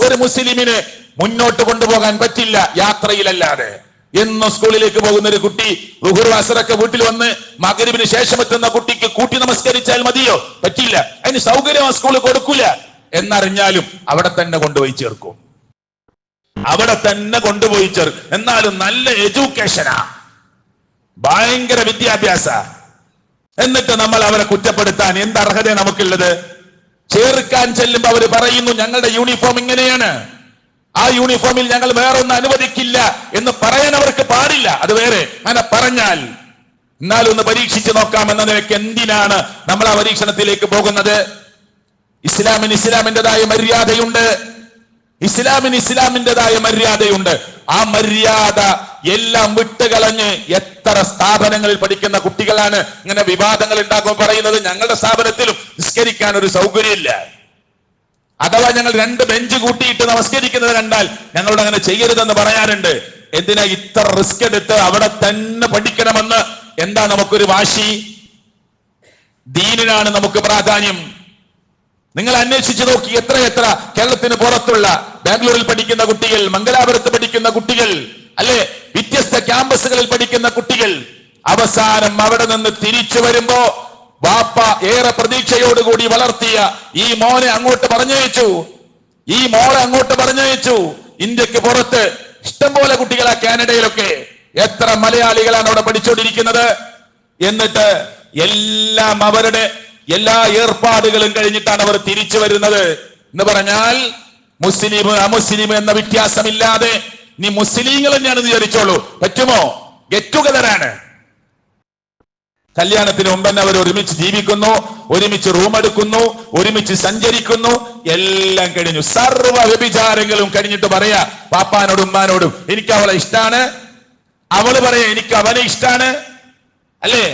ഒരു മുസ്ലിമിന് മുന്നോട്ട് കൊണ്ടുപോകാൻ പറ്റില്ല യാത്രയിലല്ലാതെ. എന്നും സ്കൂളിലേക്ക് പോകുന്ന ഒരു കുട്ടി ളുഹർ അസ്റൊക്കെ വീട്ടിൽ വന്ന് മഗ്‌രിബിന് ശേഷം എത്തുന്ന കുട്ടിക്ക് കൂട്ടി നമസ്കരിച്ചാൽ മതിയോ? പറ്റില്ല. അതിന് സൗകര്യം ആ സ്കൂളിൽ കൊടുക്കൂല. എന്നറിഞ്ഞാലും അവിടെ തന്നെ കൊണ്ടുപോയി ചേർക്കും, അവിടെ തന്നെ കൊണ്ടുപോയി ചേർക്കും. എന്നാലും നല്ല എഡ്യൂക്കേഷനാ, ഭയങ്കര വിദ്യാഭ്യാസ. എന്നിട്ട് നമ്മൾ അവരെ കുറ്റപ്പെടുത്താൻ എന്ത് അർഹത നമുക്കുള്ളത്? ചേർക്കാൻ ചെല്ലുമ്പോ അവര് പറയുന്നു ഞങ്ങളുടെ യൂണിഫോം ഇങ്ങനെയാണ്, ആ യൂണിഫോമിൽ ഞങ്ങൾ വേറൊന്നും അനുവദിക്കില്ല എന്ന് പറയാൻ അവർക്ക് പാടില്ല. അത് വേറെ. അങ്ങനെ പറഞ്ഞാൽ എന്നാലൊന്ന് പരീക്ഷിച്ച് നോക്കാമെന്ന നിലയ്ക്ക് എന്തിനാണ് നമ്മൾ ആ പരീക്ഷണത്തിലേക്ക് പോകുന്നത്? ഇസ്ലാമിന് ഇസ്ലാമിൻ്റെതായ മര്യാദയുണ്ട്, ഇസ്ലാമിൻ്റെതായ മര്യാദയുണ്ട്. ആ മര്യാദ എല്ലാം വിട്ടുകളഞ്ഞ് എത്ര സ്ഥാപനങ്ങളിൽ പഠിക്കുന്ന കുട്ടികളാണ് ഇങ്ങനെ വിവാദങ്ങൾ ഉണ്ടാക്കുമ്പോൾ പറയുന്നത് ഞങ്ങളുടെ സ്ഥാപനത്തിലും നിസ്കരിക്കാൻ ഒരു സൗകര്യമില്ല, അഥവാ ഞങ്ങൾ 2 ബെഞ്ച് കൂട്ടിയിട്ട് നമസ്കരിക്കുന്നത് കണ്ടാൽ ഞങ്ങളോട് അങ്ങനെ ചെയ്യരുതെന്ന് പറയാറുണ്ട്. എന്തിനാ ഇത്ര റിസ്ക് എടുത്ത് അവിടെ തന്നെ പഠിക്കണമെന്ന്? എന്താ നമുക്കൊരു വാശി? ദീനിനാണ് നമുക്ക് പ്രാധാന്യം. നിങ്ങൾ അന്വേഷിച്ചു നോക്കി എത്ര കേരളത്തിന് പുറത്തുള്ള ബാംഗ്ലൂരിൽ പഠിക്കുന്ന കുട്ടികൾ, മംഗലാപുരത്ത് പഠിക്കുന്ന കുട്ടികൾ, അല്ലെ വ്യത്യസ്ത ക്യാമ്പസുകളിൽ പഠിക്കുന്ന കുട്ടികൾ അവസാനം അവിടെ നിന്ന് തിരിച്ചു വരുമ്പോ വാപ്പ ഏറെ പ്രതീക്ഷയോടുകൂടി വളർത്തിയ ഈ മോനെ അങ്ങോട്ട് പറഞ്ഞയച്ചു, ഈ മോളെ അങ്ങോട്ട് പറഞ്ഞയച്ചു. ഇന്ത്യക്ക് പുറത്ത് ഇഷ്ടംപോലെ കുട്ടികളാ, കാനഡയിലൊക്കെ എത്ര മലയാളികളാണ് അവിടെ പഠിച്ചുകൊണ്ടിരിക്കുന്നത്. എന്നിട്ട് എല്ലാം അവരുടെ എല്ലാ ഏർപ്പാടുകളും കഴിഞ്ഞിട്ടാണ് അവർ തിരിച്ചു വരുന്നത്. എന്ന് പറഞ്ഞാൽ മുസ്ലിം അമുസ്ലിം എന്ന വ്യത്യാസമില്ലാതെ നീ മുസ്ലിങ്ങൾ തന്നെയാണെന്ന് വിചാരിച്ചോളൂ. പറ്റുമോ? ഗെറ്റ് ടുഗദറാണ്. കല്യാണത്തിന് മുമ്പ് തന്നെ അവർ ഒരുമിച്ച് ജീവിക്കുന്നു, ഒരുമിച്ച് റൂം എടുക്കുന്നു, ഒരുമിച്ച് സഞ്ചരിക്കുന്നു, എല്ലാം കഴിഞ്ഞു. സർവ്വ വ്യഭിചാരങ്ങളും കഴിഞ്ഞിട്ട് പറയാ പാപ്പാനോടും ഉമ്മാനോടും എനിക്ക് അവളെ ഇഷ്ടാണ്, അവള് പറയാ എനിക്ക് അവനെ ഇഷ്ടാണ്. അല്ലേ?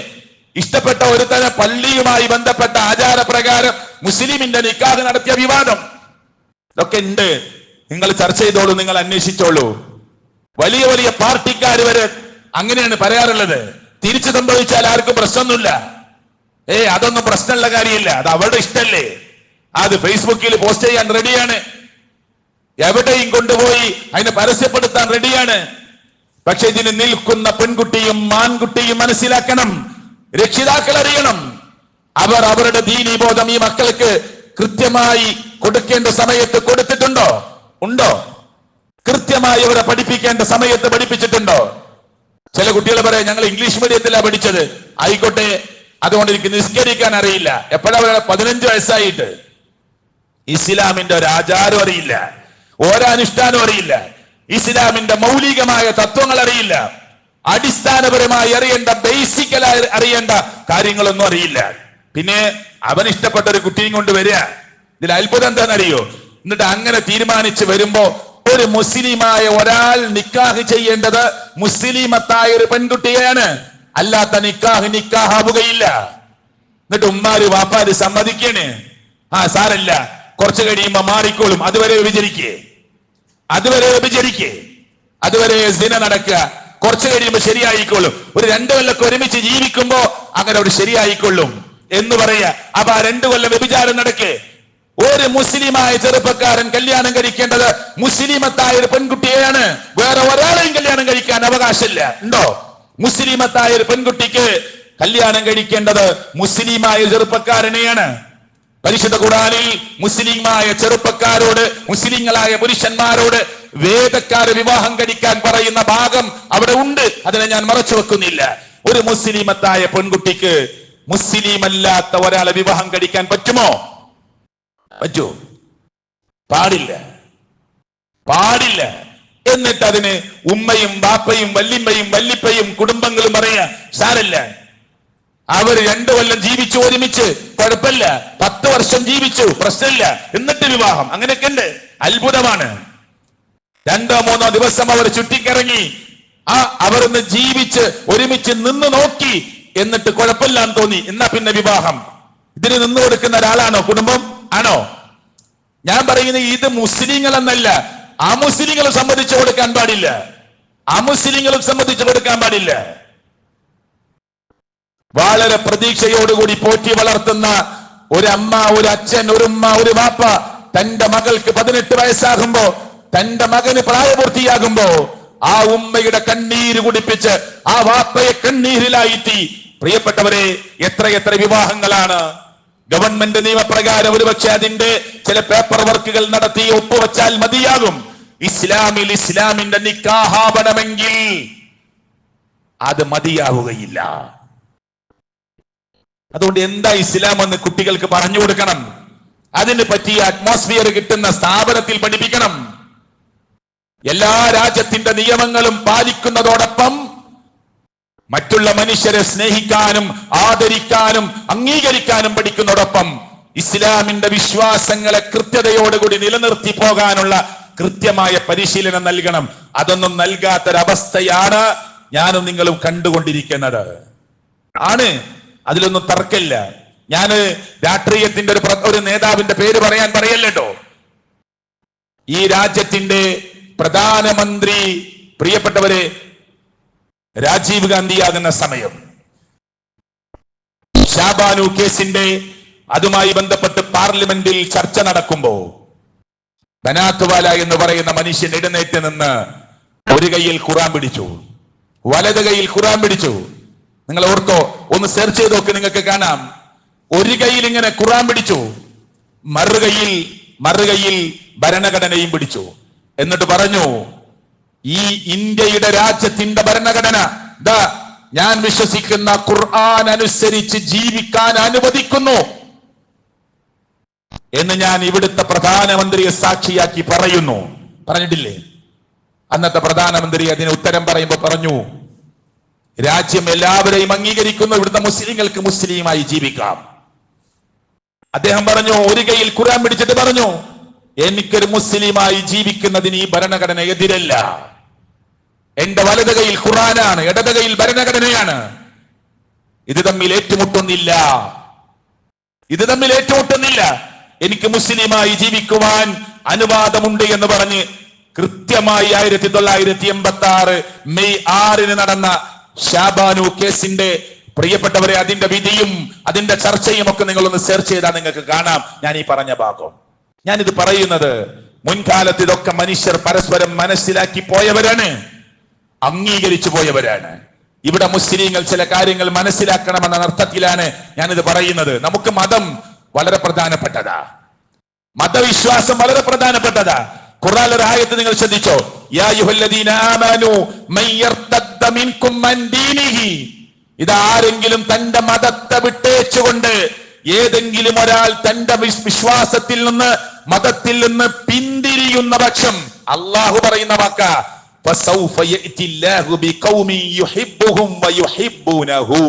ഇഷ്ടപ്പെട്ട ഒരു തരം പള്ളിയുമായി ബന്ധപ്പെട്ട ആചാരപ്രകാരം മുസ്ലിമിന്റെ നിക്കാഹ് നടത്തിയ വിവാദം ഇതൊക്കെ ഉണ്ട്. നിങ്ങൾ ചർച്ച ചെയ്തോളൂ, നിങ്ങൾ അന്വേഷിച്ചോളൂ. വലിയ വലിയ പാർട്ടിക്കാർ വരെ അങ്ങനെയാണ് പറയാറുള്ളത്. തിരിച്ചു സംഭവിച്ചാൽ ആർക്കും പ്രശ്നമൊന്നുമില്ല. അതൊന്നും പ്രശ്നമുള്ള കാര്യമില്ല, അത് അവരുടെ ഇഷ്ടല്ലേ. അത് ഫേസ്ബുക്കിൽ പോസ്റ്റ് ചെയ്യാൻ റെഡിയാണ്, എവിടെയും കൊണ്ടുപോയി അതിനെ പരസ്യപ്പെടുത്താൻ റെഡിയാണ്. പക്ഷെ ഇതിന് നിൽക്കുന്ന പെൺകുട്ടിയും ആൺകുട്ടിയും മനസ്സിലാക്കണം, രക്ഷിതാക്കൾ അറിയണം. അവർ അവരുടെ ദീനീബോധം ഈ മക്കൾക്ക് കൃത്യമായി കൊടുക്കേണ്ട സമയത്ത് കൊടുത്തിട്ടുണ്ടോ? ഉണ്ടോ? കൃത്യമായി അവരെ പഠിപ്പിക്കേണ്ട സമയത്ത് പഠിപ്പിച്ചിട്ടുണ്ടോ? ചില കുട്ടികൾ പറയാം, ഞങ്ങൾ ഇംഗ്ലീഷ് മീഡിയത്തിലാണ് പഠിച്ചത്. ആയിക്കോട്ടെ, അതുകൊണ്ട് എനിക്ക് നിസ്കരിക്കാൻ അറിയില്ല. എപ്പോഴാ 15 വയസ്സായിട്ട് ഇസ്ലാമിന്റെ ഒരു ആചാരം അറിയില്ല, ഓരനുഷ്ഠാനം അറിയില്ല, ഇസ്ലാമിന്റെ മൗലികമായ തത്വങ്ങൾ അറിയില്ല, അടിസ്ഥാനപരമായി അറിയേണ്ട ബേസിക്കലായി അറിയേണ്ട കാര്യങ്ങളൊന്നും അറിയില്ല. പിന്നെ അവൻ ഇഷ്ടപ്പെട്ട ഒരു കുട്ടിയും കൊണ്ട് വരിക. ഇതിൽ അത്ഭുതം എന്താണെന്നറിയോ? എന്നിട്ട് അങ്ങനെ തീരുമാനിച്ച് വരുമ്പോ ഒരു മുസ്ലിമായ ഒരാൾ നിക്കാഹ് ചെയ്യേണ്ടത് മുസ്ലിമത്തായ ഒരു പെൺകുട്ടിയെയാണ്. അല്ലാത്ത നിക്കാഹാവുകയില്ല. എന്നിട്ട് ഉമ്മാര് വാപ്പാര് സമ്മതിക്കണ്, സാരല്ല, കുറച്ച് കഴിയുമ്പോ മാറിക്കോളും, അതുവരെ വ്യഭിചരിക്കേ, അതുവരെ സിന നടക്കുക, കുറച്ച് കഴിയുമ്പോ ശരിയായിക്കോളും, ഒരു 2 കൊല്ലൊക്കെ ഒരുമിച്ച് ജീവിക്കുമ്പോ അങ്ങനെ ഒരു ശരിയായിക്കൊള്ളും എന്ന് പറയാ. അപ്പൊ ആ 2 കൊല്ലം വ്യഭിചാരം നടക്കേ. ഒരു മുസ്ലിമായ ചെറുപ്പക്കാരൻ കല്യാണം കഴിക്കേണ്ടത് മുസ്ലിമത്തായ ഒരു പെൺകുട്ടിയെയാണ്. വേറെ ഒരാളെയും കല്യാണം കഴിക്കാൻ അവകാശമില്ല. ഉണ്ടോ? മുസ്ലിമത്തായ ഒരു പെൺകുട്ടിക്ക് കല്യാണം കഴിക്കേണ്ടത് മുസ്ലിമായ ചെറുപ്പക്കാരനെയാണ്. പരിശുദ്ധ ഖുർആനിൽ മുസ്ലിമായ ചെറുപ്പക്കാരോട്, മുസ്ലിങ്ങളായ പുരുഷന്മാരോട് വേദക്കാരെ വിവാഹം കഴിക്കാൻ പറയുന്ന ഭാഗം അവിടെ ഉണ്ട്. അതിനെ ഞാൻ മറച്ചു വെക്കുന്നില്ല. ഒരു മുസ്ലിമത്തായ പെൺകുട്ടിക്ക് മുസ്ലിമല്ലാത്ത ഒരാളെ വിവാഹം കഴിക്കാൻ പറ്റുമോ? പറ്റൂ? പാടില്ല. എന്നിട്ട് അതിന് ഉമ്മയും ബാപ്പയും വല്ലിമ്മയും വല്ലിപ്പയും കുടുംബങ്ങളും പറയാ, സാരല്ല, അവർ 2 കൊല്ലം ജീവിച്ചു ഒരുമിച്ച്, കുഴപ്പമില്ല, 10 വർഷം ജീവിച്ചു, പ്രശ്നമില്ല, എന്നിട്ട് വിവാഹം. അങ്ങനെയൊക്കെ ഉണ്ട്. അത്ഭുതമാണ്. 2-3 ദിവസം അവർ ചുറ്റിക്കിറങ്ങി, അവരൊന്ന് ജീവിച്ച് ഒരുമിച്ച് നിന്ന് നോക്കി, എന്നിട്ട് കുഴപ്പമില്ലാന്ന് തോന്നി, എന്നാ പിന്നെ വിവാഹം. ഇതിന് നിന്ന് കൊടുക്കുന്ന ഒരാളാണോ കുടുംബം? ആണോ? ഞാൻ പറയുന്നത് ഇത് മുസ്ലിങ്ങൾ എന്നല്ല, അമുസ്ലിങ്ങളെ സമ്മതിച്ചു കൊടുക്കാൻ പാടില്ല. അമുസ്ലിങ്ങളും സമ്മതിച്ചു കൊടുക്കാൻ പാടില്ല. വളരെ പ്രതീക്ഷയോടുകൂടി പോറ്റി വളർത്തുന്ന ഒരമ്മ, ഒരു അച്ഛൻ, ഒരു ഉമ്മ, ഒരു വാപ്പ തന്റെ മകൾക്ക് 18 വയസ്സാകുമ്പോ, തന്റെ മകന് പ്രായപൂർത്തിയാകുമ്പോ ആ ഉമ്മയുടെ കണ്ണീര് കുടിപ്പിച്ച് ആ വാപ്പയെ കണ്ണീരിലായിത്തി. പ്രിയപ്പെട്ടവരെ, എത്രയെത്ര വിവാഹങ്ങളാണ് ഗവൺമെന്റ് നിയമപ്രകാരം ഒരുപക്ഷെ അതിന്റെ ചില പേപ്പർ വർക്കുകൾ നടത്തി ഒപ്പുവെച്ചാൽ മതിയാകും. ഇസ്ലാമിൽ ഇസ്ലാമിന്റെ നിക്കാഹാവണമെങ്കിൽ അത് മതിയാവുകയില്ല. അതുകൊണ്ട് എന്താ ഇസ്ലാം എന്ന് കുട്ടികൾക്ക് പറഞ്ഞു കൊടുക്കണം. അതിന് പറ്റിയ അറ്റ്മോസ്ഫിയർ കിട്ടുന്ന സ്ഥാപനത്തിൽ പഠിപ്പിക്കണം. എല്ലാ രാജ്യത്തിന്റെ നിയമങ്ങളും പാലിക്കുന്നതോടൊപ്പം മറ്റുള്ള മനുഷ്യരെ സ്നേഹിക്കാനും ആദരിക്കാനും അംഗീകരിക്കാനും പഠിക്കുന്നതോടൊപ്പം ഇസ്ലാമിന്റെ വിശ്വാസങ്ങളെ കൃത്യതയോടുകൂടി നിലനിർത്തി പോകാനുള്ള കൃത്യമായ പരിശീലനം നൽകണം. അതൊന്നും നൽകാത്തൊരവസ്ഥയാണ് ഞാനും നിങ്ങളും കണ്ടുകൊണ്ടിരിക്കുന്നത്. ആണ്, അതിലൊന്നും തർക്കമില്ല. ഞാന് രാഷ്ട്രീയത്തിന്റെ ഒരു നേതാവിന്റെ പേര് പറയല്ലോ. ഈ രാജ്യത്തിന്റെ പ്രധാനമന്ത്രി, പ്രിയപ്പെട്ടവരെ, രാജീവ് ഗാന്ധിയാകുന്ന സമയം ഷാബാനു കേസിന്റെ അതുമായി ബന്ധപ്പെട്ട് പാർലമെന്റിൽ ചർച്ച നടക്കുമ്പോ ബനാത്വാല എന്ന് പറയുന്ന മനുഷ്യൻ എഴുന്നേറ്റ് നിന്ന് ഒരു കൈയിൽ ഖുറാൻ പിടിച്ചു, വലത് കൈയിൽ ഖുറാൻ പിടിച്ചു. നിങ്ങൾ ഓർത്തോ? ഒന്ന് സെർച്ച് ചെയ്ത് നോക്ക്, നിങ്ങൾക്ക് കാണാം. ഒരു കൈയിൽ ഇങ്ങനെ ഖുറാൻ പിടിച്ചു, മറുകൈയിൽ ഭരണഘടനയും പിടിച്ചു. എന്നിട്ട് പറഞ്ഞു, ഈ ഇന്ത്യയുടെ രാജ്യത്തിന്റെ ഭരണഘടന ഞാൻ വിശ്വസിക്കുന്ന ഖുർആൻ അനുസരിച്ച് ജീവിക്കാൻ അനുവദിക്കുന്നു എന്ന് ഞാൻ ഇവിടുത്തെ പ്രധാനമന്ത്രിയെ സാക്ഷിയാക്കി പറയുന്നു. പറഞ്ഞിട്ടില്ലേ? അന്നത്തെ പ്രധാനമന്ത്രി അതിന് ഉത്തരം പറയുമ്പോ പറഞ്ഞു, രാജ്യം എല്ലാവരെയും അംഗീകരിക്കുന്നു, ഇവിടുത്തെ മുസ്ലിങ്ങൾക്ക് മുസ്ലിമായി ജീവിക്കാം. അദ്ദേഹം പറഞ്ഞു, ഒരു കൈയിൽ ഖുർആൻ പിടിച്ചിട്ട് പറഞ്ഞു, എനിക്കൊരു മുസ്ലിമായി ജീവിക്കുന്നതിന് ഈ ഭരണഘടന എതിരല്ല. എന്റെ വലത് കൈയിൽ ഖുർആനാണ്, ഇടത് കൈയിൽ ഭരണഘടനയാണ്. ഇത് തമ്മിൽ ഏറ്റുമുട്ടുന്നില്ല. എനിക്ക് മുസ്ലിമായി ജീവിക്കുവാൻ അനുവാദമുണ്ട് എന്ന് പറഞ്ഞ് കൃത്യമായി 1986 മെയ് 6 നടന്ന ഷാബാനു കേസിന്റെ, പ്രിയപ്പെട്ടവരെ, അതിന്റെ വിധിയും അതിന്റെ ചർച്ചയും ഒക്കെ നിങ്ങളൊന്ന് സെർച്ച് ചെയ്താൽ നിങ്ങൾക്ക് കാണാം. ഞാൻ ഈ പറഞ്ഞ ഭാഗം ഞാനിത് പറയുന്നത് മുൻകാലത്ത് ഇതൊക്കെ മനുഷ്യർ പരസ്പരം മനസ്സിലാക്കി പോയവരാണ്, അംഗീകരിച്ചു പോയവരാണ്. ഇവിടെ മുസ്ലിങ്ങൾ ചില കാര്യങ്ങൾ മനസ്സിലാക്കണമെന്ന അർത്ഥത്തിലാണ് ഞാനിത് പറയുന്നത്. നമുക്ക് മതം വളരെ പ്രധാനപ്പെട്ടതാ, മതവിശ്വാസം വളരെ പ്രധാനപ്പെട്ടതാ. ഖുർആനിലെ ഒരു ആയത്ത് നിങ്ങൾ ശ്രദ്ധിച്ചോ, യാ അയ്യുഹല്ലദീന ആമനൂ മൻ യർതദ്ദ മിൻകും അൻ ദീനിഹി. ഇതാരെങ്കിലും തന്റെ മതത്തെ വിട്ടേച്ചുകൊണ്ട് ഏതെങ്കിലും ഒരാൾ തന്റെ വിശ്വാസത്തിൽ നിന്ന്, മതത്തിൽ നിന്ന് പിന്തിരിയുന്ന പക്ഷം, അള്ളാഹു പറയുന്ന വാക്ക, ഫസൗഫ യഅതില്ലാഹു ബിഖൗമിൻ യുഹിബ്ബുഹും വയുഹിബ്ബൂനഹു.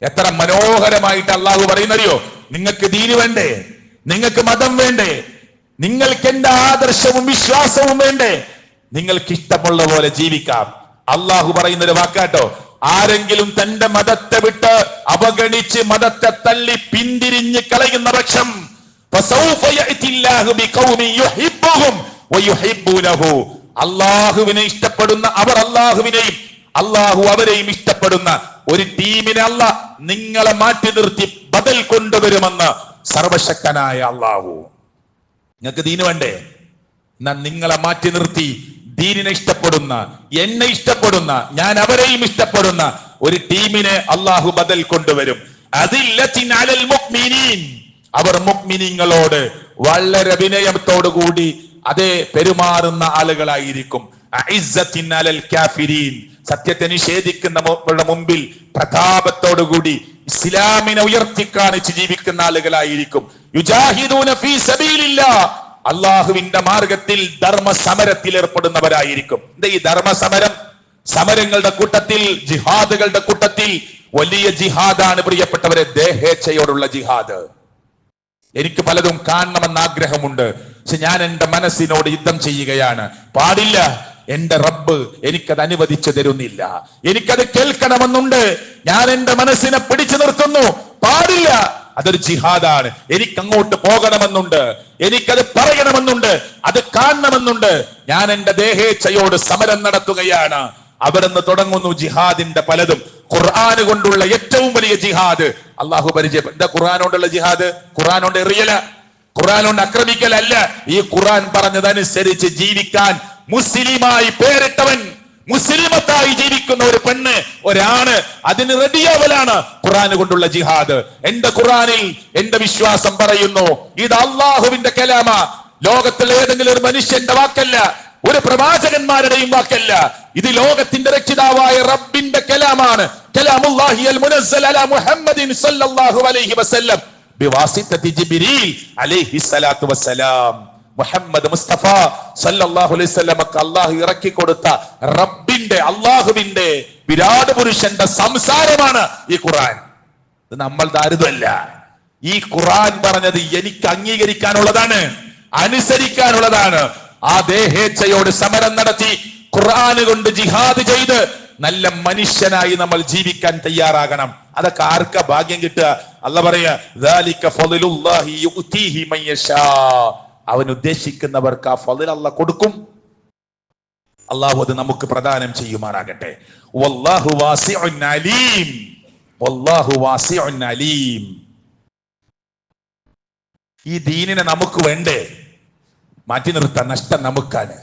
എത്ര മനോഹരമായിട്ട് അള്ളാഹു പറയുന്നറിയോ, നിങ്ങൾക്ക് ദീന് വേണ്ടേ, നിങ്ങൾക്ക് മതം വേണ്ടേ, നിങ്ങൾക്ക് എന്റെ ആദർശവും വിശ്വാസവും വേണ്ടേ, നിങ്ങൾക്ക് ഇഷ്ടമുള്ള പോലെ ജീവിക്കാം. അള്ളാഹു പറയുന്നൊരു വാക്കാട്ടോ, ആരെങ്കിലും തന്റെ മതത്തെ വിട്ട് അവഗണിച്ച് മതത്തെ തള്ളി പിന്തിരിഞ്ഞ് കളയുന്ന പക്ഷം, അള്ളാഹുവിനെ ഇഷ്ടപ്പെടുന്ന അവർ അള്ളാഹുവിനെയും അള്ളാഹു അവരെയും ഇഷ്ടപ്പെടുന്ന ഒരു ടീമിനെ അല്ലാഹ് നിങ്ങളെ മാറ്റി നിർത്തി ബദൽ കൊണ്ടുവരുമെന്ന് സർവശക്തനായ അള്ളാഹു. നിങ്ങൾക്ക് ദീന് വേണ്ടേ, എന്നാ നിങ്ങളെ മാറ്റി നിർത്തി ദീനിനെ ഇഷ്ടപ്പെടുന്ന, എന്നെ ഇഷ്ടപ്പെടുന്ന, ഞാൻ അവരെയും ഇഷ്ടപ്പെടുന്ന ഒരു ടീമിനെ അള്ളാഹു ബദൽ കൊണ്ടുവരും. അദില്ലത്തിൻ അലൽ മുഅ്മിനീൻ, അവർ മുഅ്മിനീങ്ങളോട് വളരെ വിനയത്തോടു കൂടി അതേ പെരുമാറുന്ന ആളുകളായിരിക്കും. അഇസ്സത്തിൻ അലൽ കാഫിരീൻ, സത്യത്തെ നിഷേധിക്കുന്നവരുടെ മുമ്പിൽ പ്രതാപത്തോടുകൂടി ഇസ്ലാമിനെ ഉയർത്തിക്കാണിച്ച് ജീവിക്കുന്ന ആളുകളായിരിക്കും. യുജാഹിദൂന ഫീ സബീലില്ലാഹ്, അള്ളാഹുവിന്റെ മാർഗത്തിൽ ധർമ്മ സമരത്തിൽ ഏർപ്പെടുന്നവരായിരിക്കും. എന്താ ഈ ധർമ്മസമരം? സമരങ്ങളുടെ കൂട്ടത്തിൽ, ജിഹാദുകളുടെ കൂട്ടത്തിൽ വലിയ ജിഹാദാണ് പ്രിയപ്പെട്ടവരെ ദേഹേച്ഛയോടുള്ള ജിഹാദ്. എനിക്ക് പലതും കാണണമെന്ന് ആഗ്രഹമുണ്ട്, പക്ഷെ ഞാൻ എന്റെ മനസ്സിനോട് യുദ്ധം ചെയ്യുകയാണ്. പാടില്ല, എന്റെ റബ്ബ് എനിക്കത് അനുവദിച്ചു തരുന്നില്ല. എനിക്കത് കേൾക്കണമെന്നുണ്ട്, ഞാൻ എന്റെ മനസ്സിനെ പിടിച്ചു നിർത്തുന്നു. പാടില്ല, അതൊരു ജിഹാദാണ്. എനിക്ക് അങ്ങോട്ട് പോകണമെന്നുണ്ട്, എനിക്കത് പറയണമെന്നുണ്ട്, അത് കാണണമെന്നുണ്ട്. ഞാൻ എന്റെ ദേഹേച്ഛയോട് സമരം നടത്തുകയാണ്. അവിടെ നിന്ന് തുടങ്ങുന്നു ജിഹാദിന്റെ പലതും. ഖുർആൻ കൊണ്ടുള്ള ഏറ്റവും വലിയ ജിഹാദ് അള്ളാഹു പരിചയം. എന്താ ഖുർആൻ കൊണ്ടുള്ള ജിഹാദ്? ഖുർആൻ കൊണ്ട് എറിയല, ഖുർആൻ കൊണ്ട് ആക്രമിക്കലല്ല. ഈ ഖുർആൻ പറഞ്ഞതനുസരിച്ച് ജീവിക്കാൻ മുസ്ലിമായി പേരിട്ടവൻ, മുസ്ലിമത്തായി ജീവിക്കുന്ന ഒരു പെണ്ണ്, ഒരാണ്, അതിന് റെഡിയാവലാണ് ഖുർആൻ കൊണ്ടുള്ള ജിഹാദ്. എന്റെ ഖുർആനിൽ എന്റെ വിശ്വാസം പറയുന്നു, ഇത് അള്ളാഹുവിന്റെ കലാമാ. ലോകത്തിലെ ഏതെങ്കിലും ഒരു മനുഷ്യന്റെ വാക്കല്ല, ഒരു പ്രവാചകന്മാരുടെയും വാക്കല്ല. ഇത് ലോകത്തിന്റെ രക്ഷിതാവായ റബ്ബിന്റെ കലാമാണ്. കലാമുല്ലാഹി അൽ മുനസ്സൽ അലാ മുഹമ്മദിൻ സല്ലല്ലാഹു അലൈഹി വസല്ലം ബിവാസിത്തതി ജിബ്രീൽ അലൈഹി സ്വലാത്തു വസ്സലാം. മുഹമ്മദ് മുസ്തഫ സല്ലല്ലാഹു അലൈഹി വസല്ലമക്ക് അല്ലാഹു ഇറക്കി കൊടുത്ത റബ്ബിന്റെ, അല്ലാഹുവിന്റെ വിരാട് പുരുഷന്റെ സംസാരമാണ് ഈ ഖുർആൻ. ഇത് നമ്മൾ ദാരിദ്ര്യമല്ല. ഈ ഖുർആൻ പറഞ്ഞത് എനിക്ക് അംഗീകരിക്കാനുള്ളതാണ്, അനുസരിക്കാനുള്ളതാണ്. ആ ദേഹേച്ഛയോട് സമരം നടത്തി ഖുർആൻ കൊണ്ട് ജിഹാദ് ചെയ്ത് നല്ല മനുഷ്യനായി നമ്മൾ ജീവിക്കാൻ തയ്യാറാകണം. അതൊക്കെ ആർക്കാ ഭാഗ്യം കിട്ടുക? അല്ലാഹു പറയാ, ദാലിക ഫളലുല്ലാഹി യുഅ്തീഹി മൻ യശാ. അവൻ ഉദ്ദേശിക്കുന്നവർക്ക് ആ ഫളൽ അല്ലാഹ് കൊടുക്കും. അല്ലാഹു അത് നമുക്ക് പ്രദാനം ചെയ്യുമാറാകട്ടെ. വല്ലാഹു വാസിഉൻ അലീം, വല്ലാഹു വാസിഉൻ അലീം. ഈ ദീനിനെ നമുക്ക് വേണ്ടേ? മാറ്റി നിർത്താൻ നഷ്ടം നമുക്കാണ്.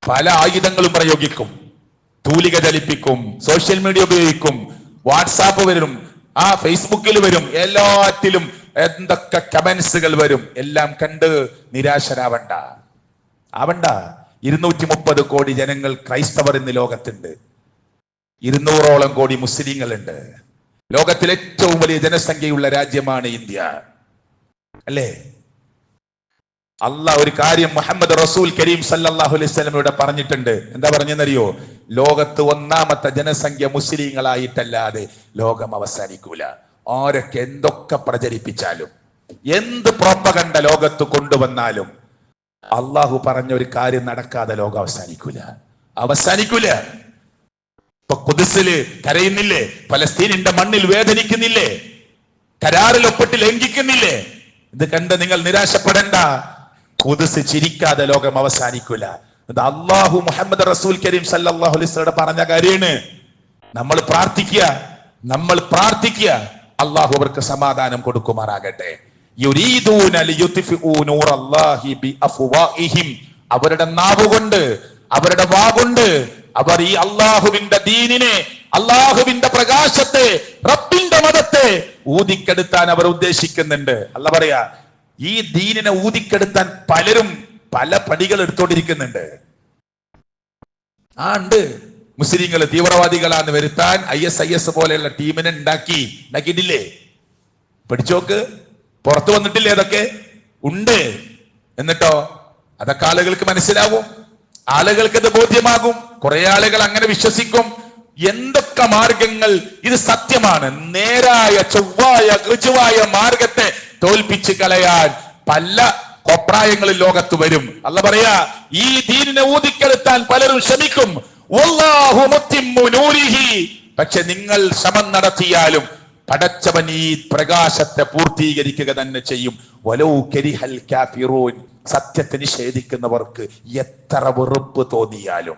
പല ആയുധങ്ങളും പ്രയോഗിക്കും, തൂലിക ചലിപ്പിക്കും, സോഷ്യൽ മീഡിയ ഉപയോഗിക്കും, വാട്സാപ്പ് വരും, ആ ഫേസ്ബുക്കിൽ വരും, എല്ലാറ്റിലും എന്തൊക്കെ കമന്റ്സുകൾ വരും. എല്ലാം കണ്ട് നിരാശരാവണ്ട, ആവണ്ട. 230 കോടി ജനങ്ങൾ ക്രൈസ്തവർ ഇന്ന് ലോകത്തുണ്ട്. 200ഓളം കോടി മുസ്ലിങ്ങളുണ്ട്. ലോകത്തിലെ ഏറ്റവും വലിയ ജനസംഖ്യയുള്ള രാജ്യമാണ് ഇന്ത്യ, അല്ലേ? അള്ളാഹ് ഒരു കാര്യം മുഹമ്മദ് റസൂൽ കരീം സല്ലല്ലാഹു അലൈഹി വസല്ലമയോട് പറഞ്ഞിട്ടുണ്ട്. എന്താ പറഞ്ഞെന്നറിയോ? ലോകത്ത് ഒന്നാമത്തെ ജനസംഖ്യ മുസ്ലിങ്ങളായിട്ടല്ലാതെ ലോകം അവസാനിക്കൂല. ആരൊക്കെ എന്തൊക്കെ പ്രചരിപ്പിച്ചാലും, എന്ത് പ്രോപ്പഗണ്ട ലോകത്ത് കൊണ്ടുവന്നാലും, അള്ളാഹു പറഞ്ഞ ഒരു കാര്യം നടക്കാതെ ലോകം അവസാനിക്കൂല, അവസാനിക്കൂല. ഇപ്പൊ ഖുദ്സില് കരയുന്നില്ലേ? പലസ്തീനിന്റെ മണ്ണിൽ വേദനിക്കുന്നില്ലേ? കരാറിൽ ഒപ്പിട്ട് ലംഘിക്കുന്നില്ലേ? ഇത് കണ്ട് നിങ്ങൾ നിരാശപ്പെടണ്ട. ഖുദ്സ് ചിരിക്കാതെ ലോകം അവസാനിക്കൂല. ഇത് അള്ളാഹു മുഹമ്മദ് റസൂൽ കരീം സല്ലല്ലാഹു അലൈഹി വസല്ലം പറഞ്ഞ കാര്യമാണ്. നമ്മൾ പ്രാർത്ഥിക്കുക, നമ്മൾ പ്രാർത്ഥിക്കുക, അള്ളാഹു അവർക്ക് സമാധാനം കൊടുക്കുമാറാകട്ടെ. യുരീദൂന ലിയുത്ഫിഉ നൂറല്ലാഹി ബിഅഫ്വാഹിഹിം, അവരുടെ നാവ് കൊണ്ട്, അവരുടെ വാ കൊണ്ട് അവർ ഈ അള്ളാഹുവിന്റെ ദീനിനെ, അള്ളാഹുവിന്റെ പ്രകാശത്തെ, റബ്ബിന്റെ മതത്തെ ഊതിക്കെടുത്താൻ അവർ ഉദ്ദേശിക്കുന്നുണ്ട്. അല്ലാഹ് പറയാ, ഈ ദീനിനെ ഊതിക്കെടുത്താൻ പലരും പല പടികൾ എടുത്തോണ്ടിരിക്കുന്നുണ്ട്. ഉണ്ട്. മുസ്ലിങ്ങൾ തീവ്രവാദികളാന്ന് വരുത്താൻ IS പോലെയുള്ള ടീമിനെ ഉണ്ടാക്കിയിട്ടില്ലേ? പഠിച്ചോക്ക്. പുറത്തു വന്നിട്ടില്ലേ? അതൊക്കെ ഉണ്ട്. എന്നിട്ടോ അതൊക്കെ ആളുകൾക്ക് മനസ്സിലാവും, ആളുകൾക്ക് അത് ബോധ്യമാകും. കുറെ ആളുകൾ അങ്ങനെ വിശ്വസിക്കും. എന്തൊക്കെ മാർഗങ്ങൾ, ഇത് സത്യമാണ്, നേരായ ചൊവ്വായ ഋജുവായ മാർഗത്തെ തോൽപ്പിച്ച് കളയാൻ പല കോപ്രായങ്ങളിൽ ലോകത്ത് വരും. അല്ലാഹ് പറയാ, ഈ ദീനിനെ ഊതിക്കെടുത്താൻ പലരും ശ്രമിക്കും. വല്ലാഹു മുത്തിമ്മു നൂരിഹി. പക്ഷെ നിങ്ങൾ ശ്രമം നടത്തിയാലും പടച്ചവൻ ഈ പ്രകാശത്തെ പൂർത്തീകരിക്കുക തന്നെ ചെയ്യും. വലൗ കരിഹൽ കാഫിറൂൻ. സത്യത്തെ നിഷേധിക്കുന്നവർക്ക് എത്ര വെറുപ്പ് തോന്നിയാലും,